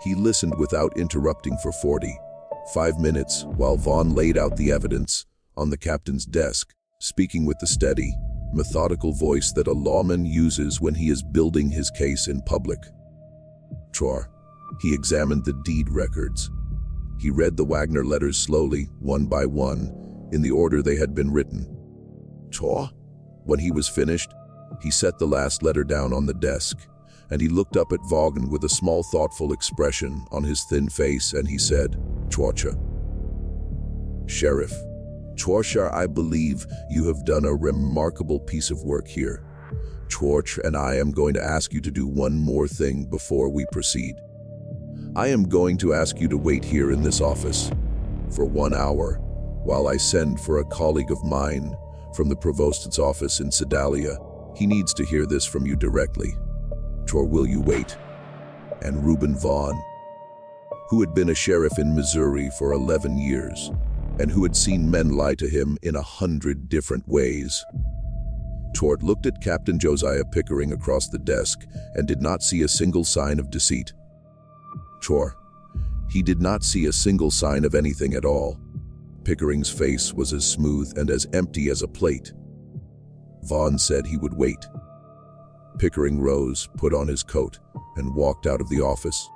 He listened without interrupting for 45 minutes while Vaughn laid out the evidence on the captain's desk, speaking with the steady, methodical voice that a lawman uses when he is building his case in public. He examined the deed records. He read the Wagner letters slowly, one by one, in the order they had been written. When he was finished, he set the last letter down on the desk, and he looked up at Vaughan with a small thoughtful expression on his thin face, and he said, Sheriff, I believe you have done a remarkable piece of work here. And I am going to ask you to do one more thing before we proceed. I am going to ask you to wait here in this office for 1 hour while I send for a colleague of mine from the provost's office in Sedalia. He needs to hear this from you directly. Will you wait? And Reuben Vaughn, who had been a sheriff in Missouri for 11 years and who had seen men lie to him in 100 different ways, looked at Captain Josiah Pickering across the desk and did not see a single sign of deceit. He did not see a single sign of anything at all. Pickering's face was as smooth and as empty as a plate. Vaughn said he would wait. Pickering rose, put on his coat, and walked out of the office.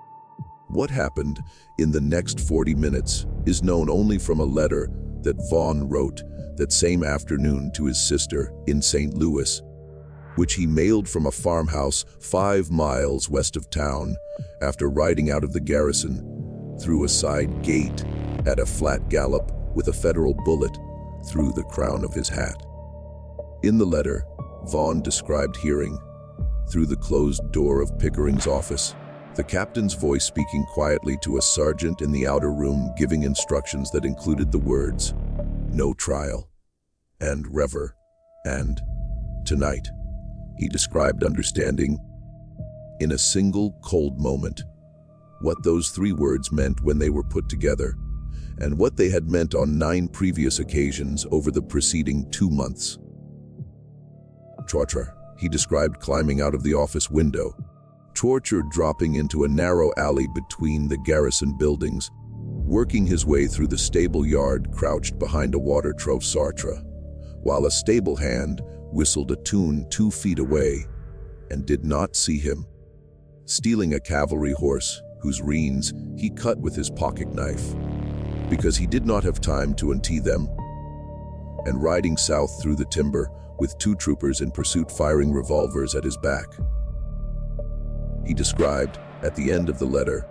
What happened in the next 40 minutes is known only from a letter that Vaughn wrote that same afternoon to his sister in St. Louis, which he mailed from a farmhouse 5 miles west of town after riding out of the garrison through a side gate at a flat gallop with a federal bullet through the crown of his hat. In the letter, Vaughn described hearing, through the closed door of Pickering's office, the captain's voice speaking quietly to a sergeant in the outer room, giving instructions that included the words, "No trial," and "Rever," and "Tonight." He described understanding, in a single cold moment, what those three words meant when they were put together, and what they had meant on 9 previous occasions over the preceding 2 months. Torture, he described climbing out of the office window, torture dropping into a narrow alley between the garrison buildings, working his way through the stable yard crouched behind a water trough Sartre, while a stable hand whistled a tune 2 feet away and did not see him, stealing a cavalry horse whose reins he cut with his pocket knife, because he did not have time to untee them, and riding south through the timber with 2 troopers in pursuit firing revolvers at his back. He described, at the end of the letter,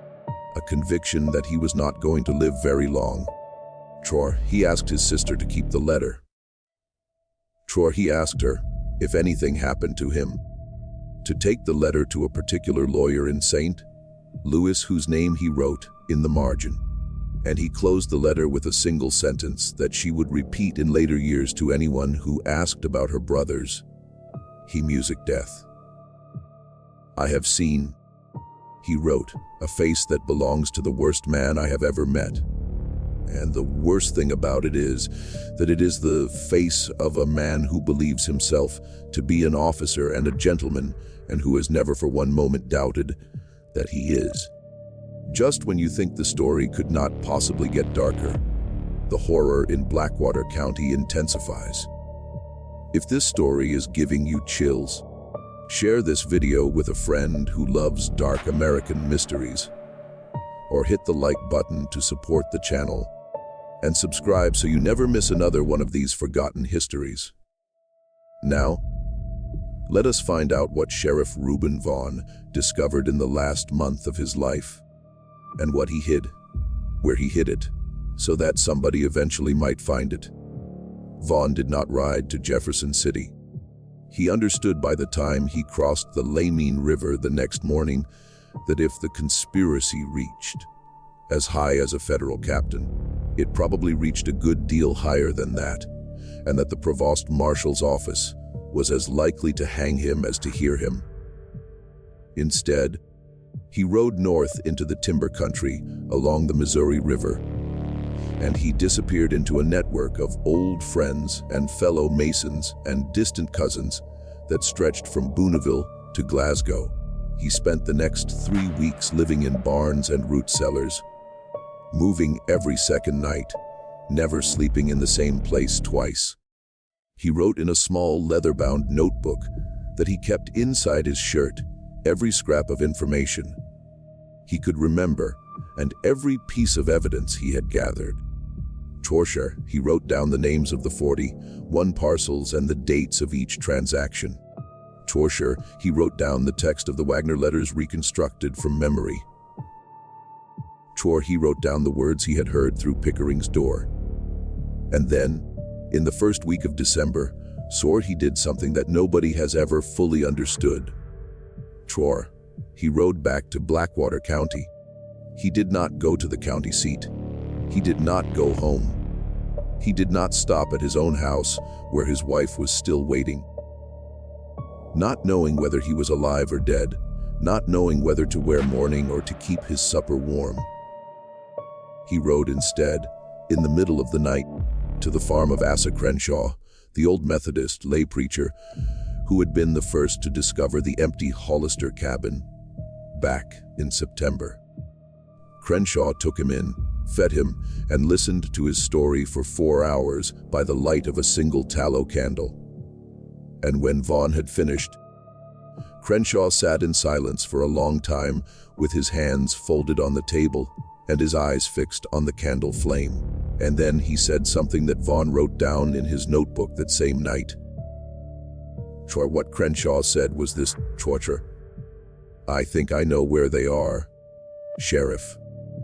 a conviction that he was not going to live very long. He asked his sister to keep the letter. He asked her, if anything happened to him, to take the letter to a particular lawyer in St. Louis whose name he wrote in the margin. And he closed the letter with a single sentence that she would repeat in later years to anyone who asked about her brothers. He music death. "I have seen," he wrote, "a face that belongs to the worst man I have ever met. And the worst thing about it is that it is the face of a man who believes himself to be an officer and a gentleman, and who has never for one moment doubted that he is." Just when you think the story could not possibly get darker, the horror in Blackwater County intensifies. If this story is giving you chills, share this video with a friend who loves dark American mysteries, or hit the like button to support the channel, and subscribe so you never miss another one of these forgotten histories. Now, let us find out what Sheriff Reuben Vaughn discovered in the last month of his life, and what he hid, where he hid it, so that somebody eventually might find it. Vaughn did not ride to Jefferson City. He understood by the time he crossed the Lamine River the next morning that if the conspiracy reached as high as a federal captain, it probably reached a good deal higher than that, and that the provost marshal's office was as likely to hang him as to hear him. Instead, he rode north into the timber country along the Missouri River, and he disappeared into a network of old friends and fellow Masons and distant cousins that stretched from Booneville to Glasgow. He spent the next 3 weeks living in barns and root cellars, moving every second night, never sleeping in the same place twice. He wrote in a small leather-bound notebook that he kept inside his shirt every scrap of information he could remember and every piece of evidence he had gathered. Torture, he wrote down the names of the 41 parcels and the dates of each transaction. Torture, he wrote down the text of the Wagner letters reconstructed from memory. He wrote down the words he had heard through Pickering's door. And then, in the first week of December, he did something that nobody has ever fully understood. He rode back to Blackwater County. He did not go to the county seat. He did not go home. He did not stop at his own house, where his wife was still waiting. Not knowing whether he was alive or dead, not knowing whether to wear mourning or to keep his supper warm, he rode instead, in the middle of the night, to the farm of Asa Crenshaw, the old Methodist lay preacher who had been the first to discover the empty Hollister cabin back in September. Crenshaw took him in, fed him, and listened to his story for 4 hours by the light of a single tallow candle. And when Vaughn had finished, Crenshaw sat in silence for a long time with his hands folded on the table and his eyes fixed on the candle flame. And then he said something that Vaughn wrote down in his notebook that same night. What Crenshaw said was this: Torture, I think I know where they are. Sheriff,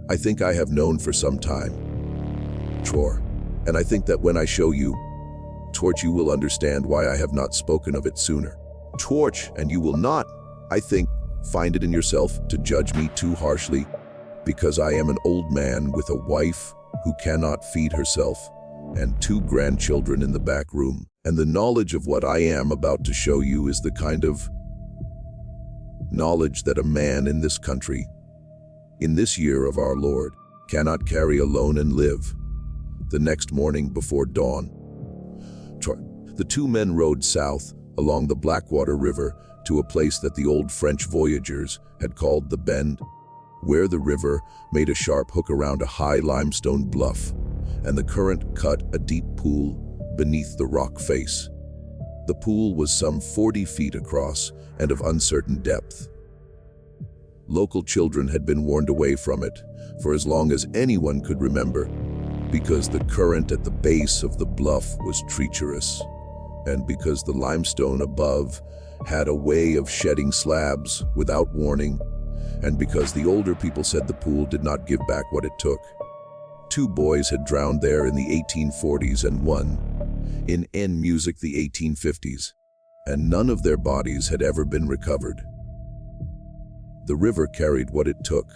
I think I have known for some time. And I think that when I show you, Torch, you will understand why I have not spoken of it sooner. Torch, and you will not, I think, find it in yourself to judge me too harshly, because I am an old man with a wife who cannot feed herself and 2 grandchildren in the back room. And the knowledge of what I am about to show you is the kind of knowledge that a man in this country, in this year of our Lord, cannot carry alone and live. The next morning before dawn, the 2 men rowed south along the Blackwater River to a place that the old French voyagers had called the Bend, where the river made a sharp hook around a high limestone bluff, and the current cut a deep pool beneath the rock face. The pool was some 40 feet across and of uncertain depth. Local children had been warned away from it for as long as anyone could remember, because the current at the base of the bluff was treacherous, and because the limestone above had a way of shedding slabs without warning, and because the older people said the pool did not give back what it took. 2 boys had drowned there in the 1840s and 1 in music the 1850s, and none of their bodies had ever been recovered. The river carried what it took,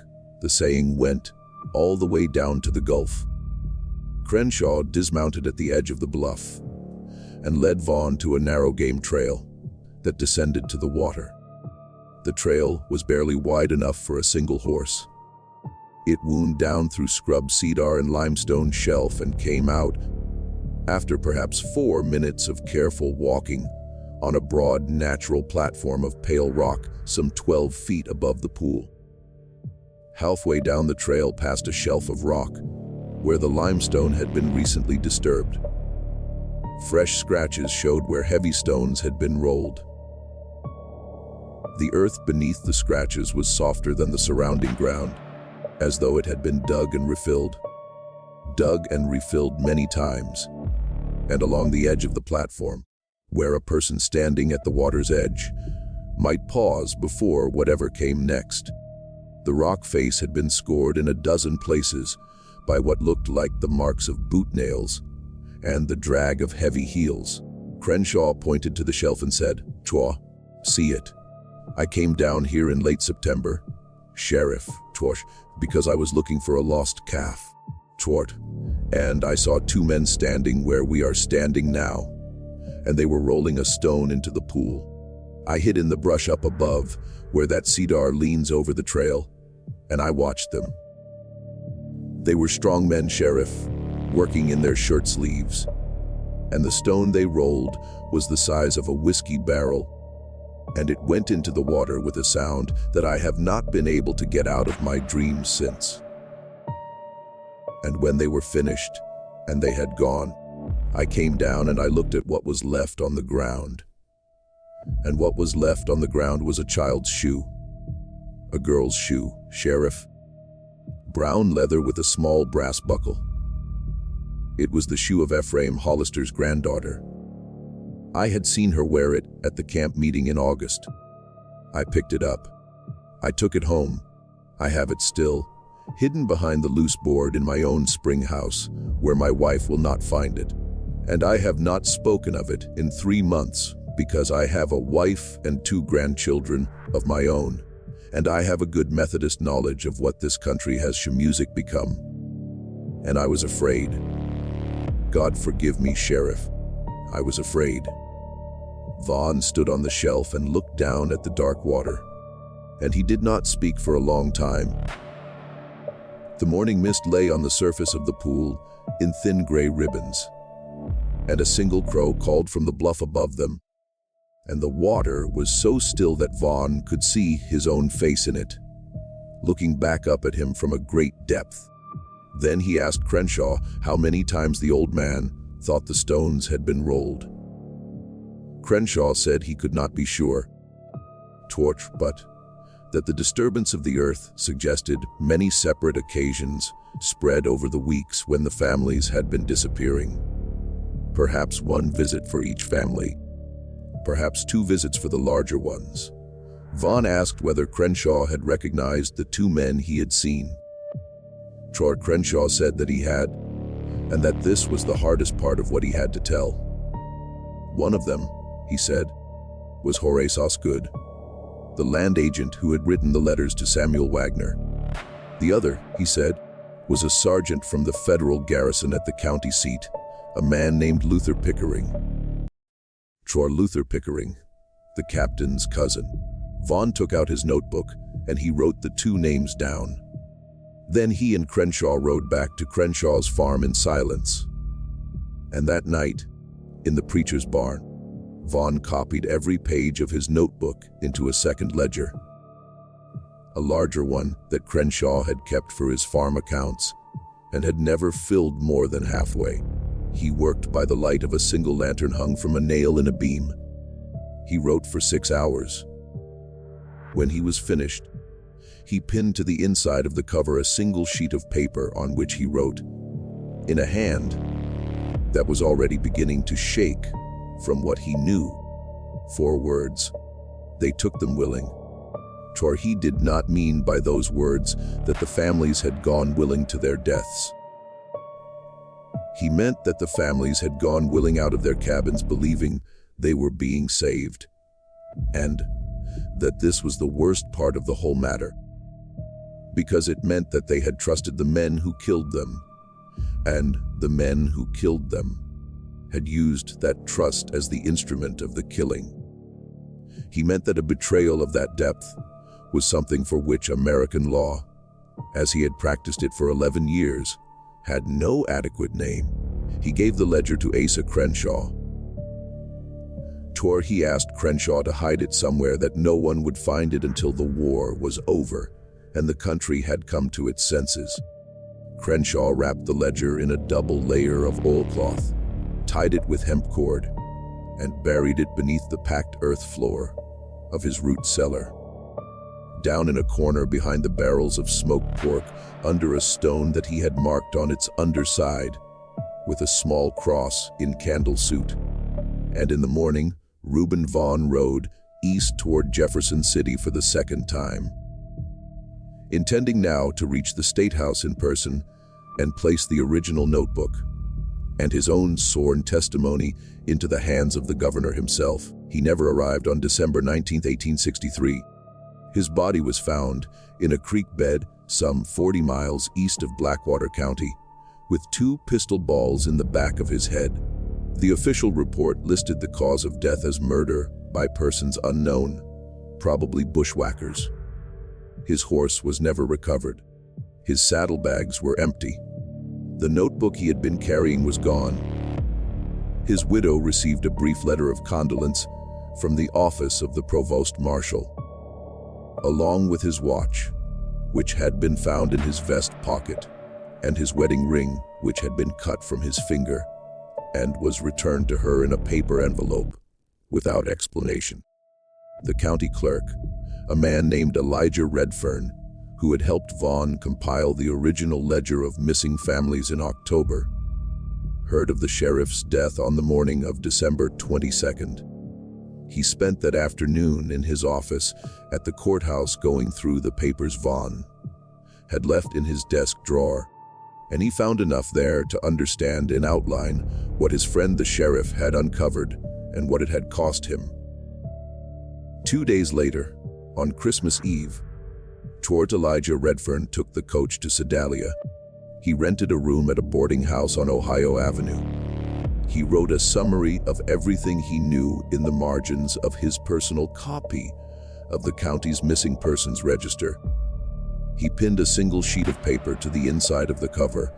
the saying went, all the way down to the Gulf. Crenshaw dismounted at the edge of the bluff and led Vaughn to a narrow game trail that descended to the water. The trail was barely wide enough for a single horse. It wound down through scrub cedar and limestone shelf and came out, after perhaps 4 minutes of careful walking, on a broad natural platform of pale rock some 12 feet above the pool. Halfway down the trail past a shelf of rock, where the limestone had been recently disturbed. Fresh scratches showed where heavy stones had been rolled. The earth beneath the scratches was softer than the surrounding ground, as though it had been dug and refilled many times. And along the edge of the platform, where a person standing at the water's edge might pause before whatever came next, the rock face had been scored in a dozen places by what looked like the marks of boot nails and the drag of heavy heels. Crenshaw pointed to the shelf and said, "Twa, see it. I came down here in late September, Sheriff, Twash, because I was looking for a lost calf, Twart, and I saw 2 men standing where we are standing now, and they were rolling a stone into the pool. I hid in the brush up above, where that cedar leans over the trail, and I watched them. They were strong men, Sheriff, working in their shirt sleeves, and the stone they rolled was the size of a whiskey barrel, and it went into the water with a sound that I have not been able to get out of my dreams since. And when they were finished, and they had gone, I came down and I looked at what was left on the ground. And what was left on the ground was a child's shoe. A girl's shoe, Sheriff. Brown leather with a small brass buckle. It was the shoe of Ephraim Hollister's granddaughter. I had seen her wear it at the camp meeting in August. I picked it up. I took it home. I have it still, hidden behind the loose board in my own spring house, where my wife will not find it. And I have not spoken of it in 3 months, because I have a wife and 2 grandchildren of my own, and I have a good Methodist knowledge of what this country has music become. And I was afraid. God forgive me, Sheriff. I was afraid. Vaughn stood on the shelf and looked down at the dark water, and he did not speak for a long time. The morning mist lay on the surface of the pool in thin gray ribbons, and a single crow called from the bluff above them, and the water was so still that Vaughn could see his own face in it, looking back up at him from a great depth. Then he asked Crenshaw how many times the old man thought the stones had been rolled. Crenshaw said he could not be sure, but that the disturbance of the earth suggested many separate occasions spread over the weeks when the families had been disappearing. Perhaps 1 visit for each family, perhaps 2 visits for the larger ones. Vaughn asked whether Crenshaw had recognized the 2 men he had seen. Crenshaw said that he had, and that this was the hardest part of what he had to tell. One of them, he said, was Horace Osgood, the land agent who had written the letters to Samuel Wagner. The other, he said, was a sergeant from the federal garrison at the county seat, a man named Luther Pickering. Luther Pickering, the captain's cousin. Vaughn took out his notebook and he wrote the two names down. Then he and Crenshaw rode back to Crenshaw's farm in silence. And that night, in the preacher's barn, Vaughn copied every page of his notebook into a second ledger, a larger one that Crenshaw had kept for his farm accounts and had never filled more than halfway. He worked by the light of a single lantern hung from a nail in a beam. He wrote for 6 hours. When he was finished, he pinned to the inside of the cover a single sheet of paper on which he wrote, in a hand that was already beginning to shake from what he knew, 4 words. They took them willing. He did not mean by those words that the families had gone willing to their deaths. He meant that the families had gone willing out of their cabins believing they were being saved, and that this was the worst part of the whole matter, because it meant that they had trusted the men who killed them, and the men who killed them had used that trust as the instrument of the killing. He meant that a betrayal of that depth was something for which American law, as he had practiced it for 11 years, had no adequate name. He gave the ledger to Asa Crenshaw. He asked Crenshaw to hide it somewhere that no one would find it until the war was over and the country had come to its senses. Crenshaw wrapped the ledger in a double layer of oilcloth, tied it with hemp cord, and buried it beneath the packed earth floor of his root cellar. Down in a corner behind the barrels of smoked pork, under a stone that he had marked on its underside with a small cross in candle suit. And in the morning, Reuben Vaughn rode east toward Jefferson City for the second time, intending now to reach the State House in person and place the original notebook and his own sworn testimony into the hands of the governor himself. He never arrived on December 19, 1863. His body was found in a creek bed some 40 miles east of Blackwater County, with 2 pistol balls in the back of his head. The official report listed the cause of death as murder by persons unknown, probably bushwhackers. His horse was never recovered. His saddlebags were empty. The notebook he had been carrying was gone. His widow received a brief letter of condolence from the office of the provost marshal, along with his watch, which had been found in his vest pocket, and his wedding ring, which had been cut from his finger, and was returned to her in a paper envelope, without explanation. The county clerk, a man named Elijah Redfern, who had helped Vaughn compile the original ledger of missing families in October, heard of the sheriff's death on the morning of December 22nd. He spent that afternoon in his office at the courthouse going through the papers Vaughn had left in his desk drawer, and he found enough there to understand in outline what his friend the sheriff had uncovered and what it had cost him. 2 days later, on Christmas Eve, Elijah Redfern took the coach to Sedalia. He rented a room at a boarding house on Ohio Avenue. He wrote a summary of everything he knew in the margins of his personal copy of the county's missing persons register. He pinned a single sheet of paper to the inside of the cover,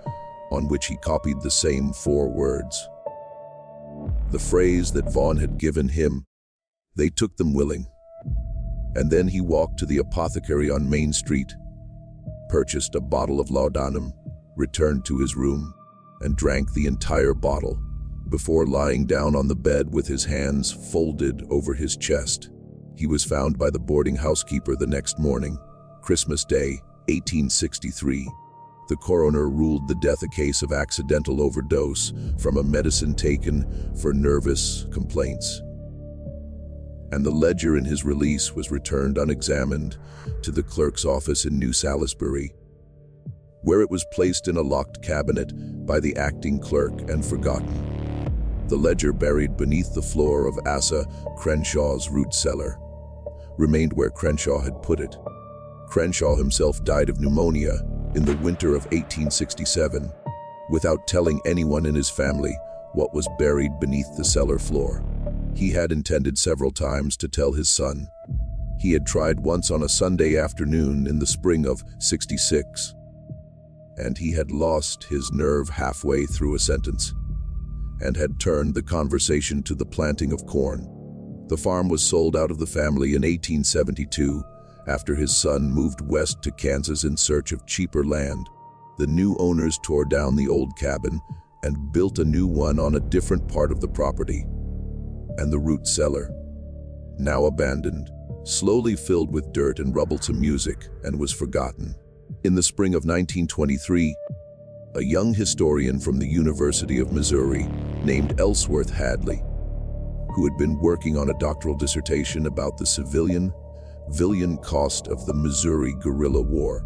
on which he copied the same 4 words. The phrase that Vaughn had given him, "They took them willing." And then he walked to the apothecary on Main Street, purchased a bottle of laudanum, returned to his room, and drank the entire bottle before lying down on the bed with his hands folded over his chest. He was found by the boarding housekeeper the next morning, Christmas Day, 1863. The coroner ruled the death a case of accidental overdose from a medicine taken for nervous complaints. And the ledger in his release was returned unexamined to the clerk's office in New Salisbury, where it was placed in a locked cabinet by the acting clerk and forgotten. The ledger buried beneath the floor of Asa Crenshaw's root cellar remained where Crenshaw had put it. Crenshaw himself died of pneumonia in the winter of 1867, without telling anyone in his family what was buried beneath the cellar floor. He had intended several times to tell his son. He had tried once on a Sunday afternoon in the spring of '66, and he had lost his nerve halfway through a sentence and had turned the conversation to the planting of corn. The farm was sold out of the family in 1872 after his son moved west to Kansas in search of cheaper land. The new owners tore down the old cabin and built a new one on a different part of the property, and the root cellar, now abandoned, slowly filled with dirt and rubble to music and was forgotten. In the spring of 1923, a young historian from the University of Missouri named Ellsworth Hadley, who had been working on a doctoral dissertation about the civilian cost of the Missouri guerrilla war,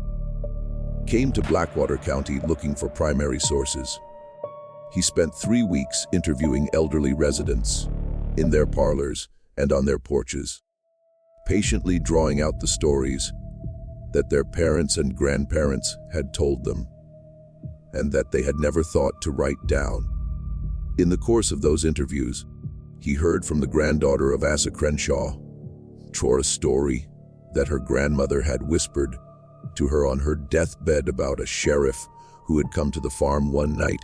came to Blackwater County looking for primary sources. He spent 3 weeks interviewing elderly residents in their parlors and on their porches, patiently drawing out the stories that their parents and grandparents had told them, and that they had never thought to write down. In the course of those interviews, he heard from the granddaughter of Asa Crenshaw a story that her grandmother had whispered to her on her deathbed about a sheriff who had come to the farm one night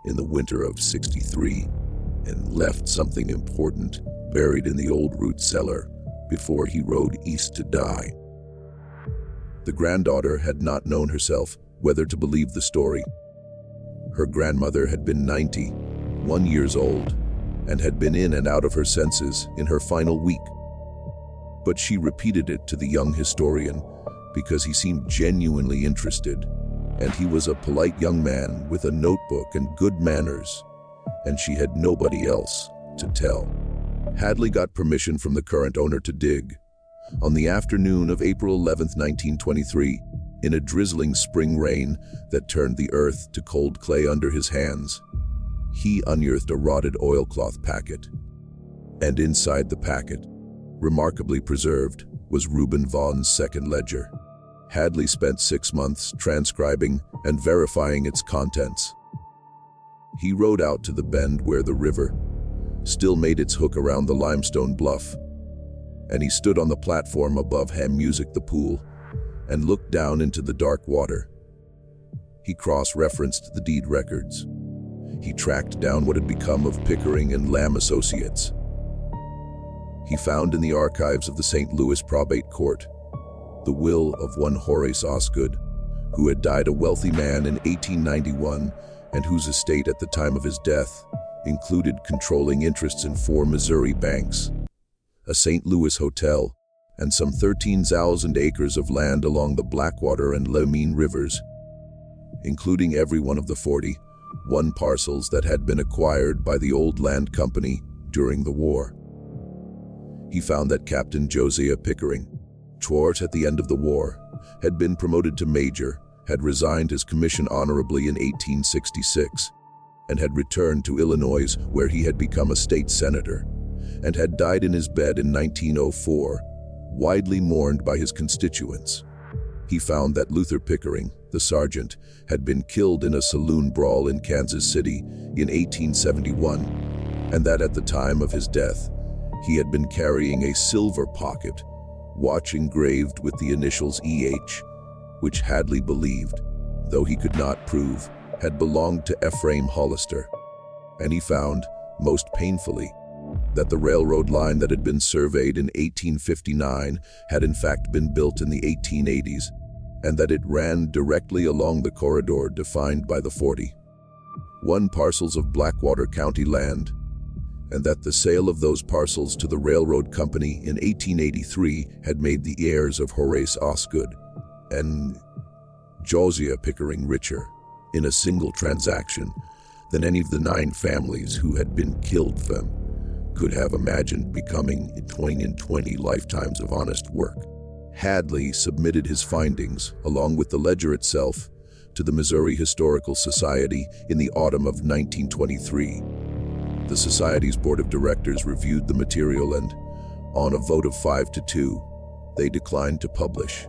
in the winter of '63 and left something important buried in the old root cellar before he rode east to die. The granddaughter had not known herself whether to believe the story. Her grandmother had been 91 years old and had been in and out of her senses in her final week. But she repeated it to the young historian because he seemed genuinely interested, and he was a polite young man with a notebook and good manners, and she had nobody else to tell. Hadley got permission from the current owner to dig. On the afternoon of April 11, 1923, in a drizzling spring rain that turned the earth to cold clay under his hands, he unearthed a rotted oilcloth packet. And inside the packet, remarkably preserved, was Reuben Vaughn's second ledger. Hadley spent 6 months transcribing and verifying its contents. He rode out to the bend where the river still made its hook around the limestone bluff, and he stood on the platform above Ham Music the pool and looked down into the dark water. He cross-referenced the deed records. He tracked down what had become of Pickering and Lamb Associates. He found in the archives of the St. Louis Probate Court the will of one Horace Osgood, who had died a wealthy man in 1891 and whose estate at the time of his death included controlling interests in 4 Missouri banks, a St. Louis hotel, and some 13,000 acres of land along the Blackwater and Lemeen rivers, including every one of the 41 parcels that had been acquired by the old land company during the war. He found that Captain Josiah Pickering, at the end of the war, had been promoted to major, had resigned his commission honorably in 1866, and had returned to Illinois, where he had become a state senator, and had died in his bed in 1904, widely mourned by his constituents. He found that Luther Pickering, the sergeant, had been killed in a saloon brawl in Kansas City in 1871, and that at the time of his death, he had been carrying a silver pocket watch engraved with the initials E.H., which Hadley believed, though he could not prove, had belonged to Ephraim Hollister. And he found, most painfully, that the railroad line that had been surveyed in 1859 had in fact been built in the 1880s, and that it ran directly along the corridor defined by the 41 parcels of Blackwater County land, and that the sale of those parcels to the railroad company in 1883 had made the heirs of Horace Osgood and Josiah Pickering richer in a single transaction than any of the 9 families who had been killed for them could have imagined becoming in 20 lifetimes of honest work. Hadley submitted his findings, along with the ledger itself, to the Missouri Historical Society in the autumn of 1923. The Society's board of directors reviewed the material and, on a vote of 5-2, they declined to publish.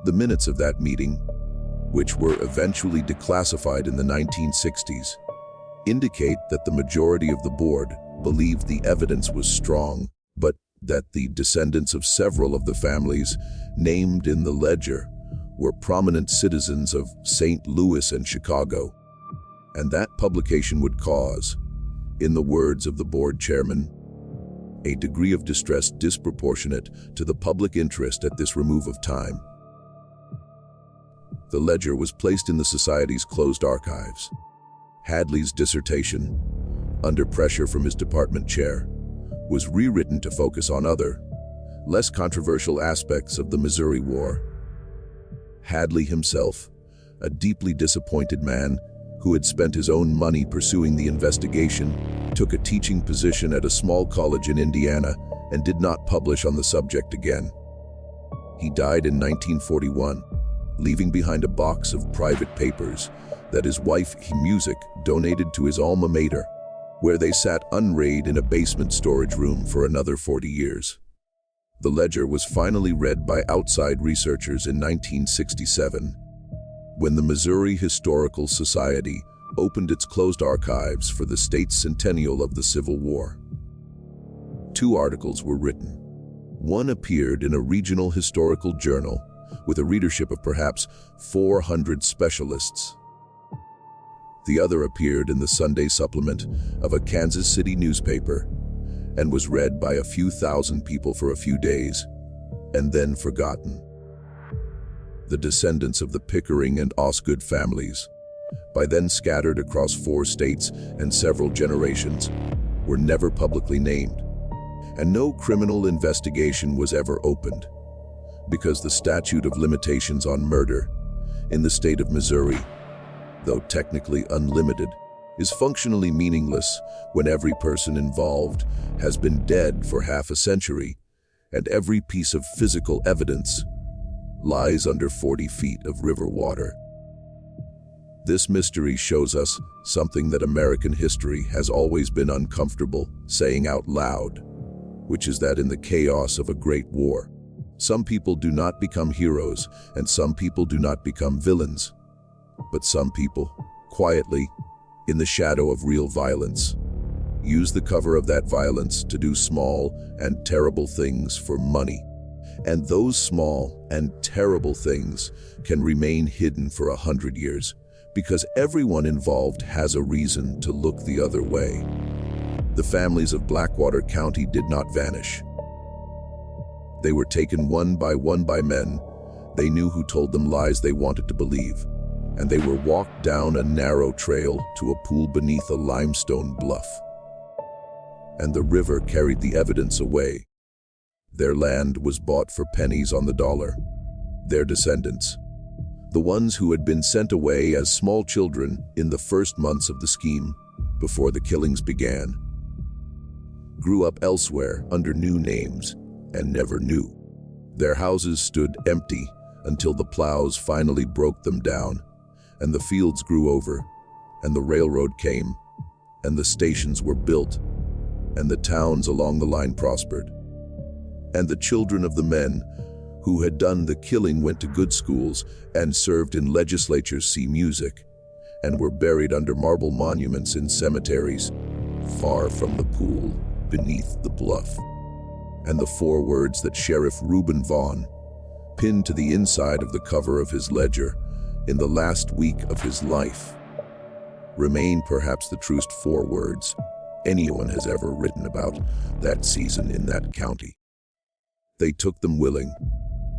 The minutes of that meeting, which were eventually declassified in the 1960s, indicate that the majority of the board believed the evidence was strong, but that the descendants of several of the families named in the ledger were prominent citizens of St. Louis and Chicago, and that publication would cause, in the words of the board chairman, a degree of distress disproportionate to the public interest at this remove of time. The ledger was placed in the Society's closed archives. Hadley's dissertation, under pressure from his department chair, was rewritten to focus on other, less controversial aspects of the Missouri War. Hadley himself, a deeply disappointed man who had spent his own money pursuing the investigation, took a teaching position at a small college in Indiana and did not publish on the subject again. He died in 1941, leaving behind a box of private papers that his wife, Music, donated to his alma mater, where they sat unread in a basement storage room for another 40 years. The ledger was finally read by outside researchers in 1967, when the Missouri Historical Society opened its closed archives for the state's centennial of the Civil War. 2 articles were written. One appeared in a regional historical journal with a readership of perhaps 400 specialists. The other appeared in the Sunday supplement of a Kansas City newspaper and was read by a few thousand people for a few days and then forgotten. The descendants of the Pickering and Osgood families, by then scattered across 4 states and several generations, were never publicly named, and no criminal investigation was ever opened, because the statute of limitations on murder in the state of Missouri, though technically unlimited, is functionally meaningless when every person involved has been dead for half a century and every piece of physical evidence lies under 40 feet of river water. This mystery shows us something that American history has always been uncomfortable saying out loud, which is that in the chaos of a great war, some people do not become heroes and some people do not become villains, but some people, quietly, in the shadow of real violence, use the cover of that violence to do small and terrible things for money. And those small and terrible things can remain hidden for 100 years because everyone involved has a reason to look the other way. The families of Blackwater County did not vanish. They were taken one by men they knew who told them lies they wanted to believe, and they were walked down a narrow trail to a pool beneath a limestone bluff. And the river carried the evidence away. Their land was bought for pennies on the dollar. Their descendants, the ones who had been sent away as small children in the first months of the scheme, before the killings began, grew up elsewhere under new names and never knew. Their houses stood empty until the plows finally broke them down, and the fields grew over, and the railroad came, and the stations were built, and the towns along the line prospered. And the children of the men who had done the killing went to good schools and served in legislatures, see Music, and were buried under marble monuments in cemeteries, far from the pool, beneath the bluff. And the 4 words that Sheriff Reuben Vaughn pinned to the inside of the cover of his ledger in the last week of his life remain perhaps the truest 4 words anyone has ever written about that season in that county. They took them willing,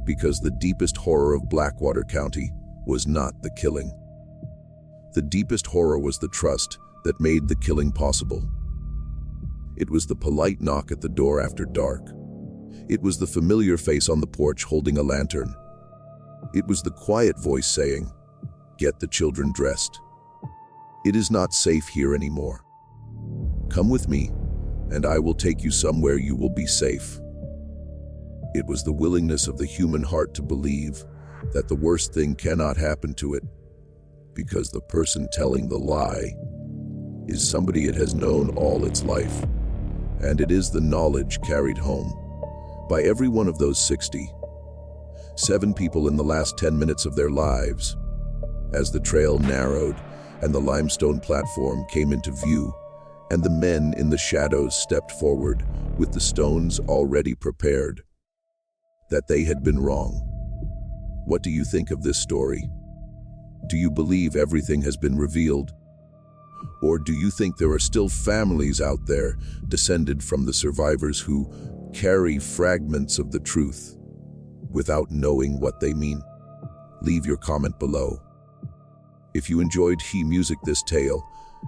because the deepest horror of Blackwater County was not the killing. The deepest horror was the trust that made the killing possible. It was the polite knock at the door after dark. It was the familiar face on the porch holding a lantern. It was the quiet voice saying, "Get the children dressed. It is not safe here anymore. Come with me, and I will take you somewhere you will be safe." It was the willingness of the human heart to believe that the worst thing cannot happen to it, because the person telling the lie is somebody it has known all its life. And it is the knowledge carried home by every one of those 67 people in the last 10 minutes of their lives. As the trail narrowed and the limestone platform came into view, and the men in the shadows stepped forward with the stones already prepared, that they had been wrong. What do you think of this story? Do you believe everything has been revealed? Or do you think there are still families out there descended from the survivors who carry fragments of the truth without knowing what they mean? Leave your comment below. If you enjoyed this tale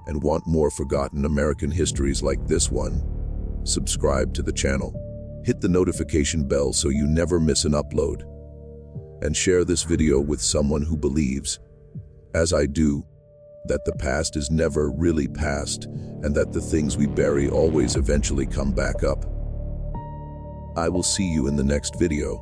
and want more forgotten American histories like this one, subscribe to the channel. Hit the notification bell so you never miss an upload. And share this video with someone who believes, as I do, that the past is never really past and that the things we bury always eventually come back up. I will see you in the next video.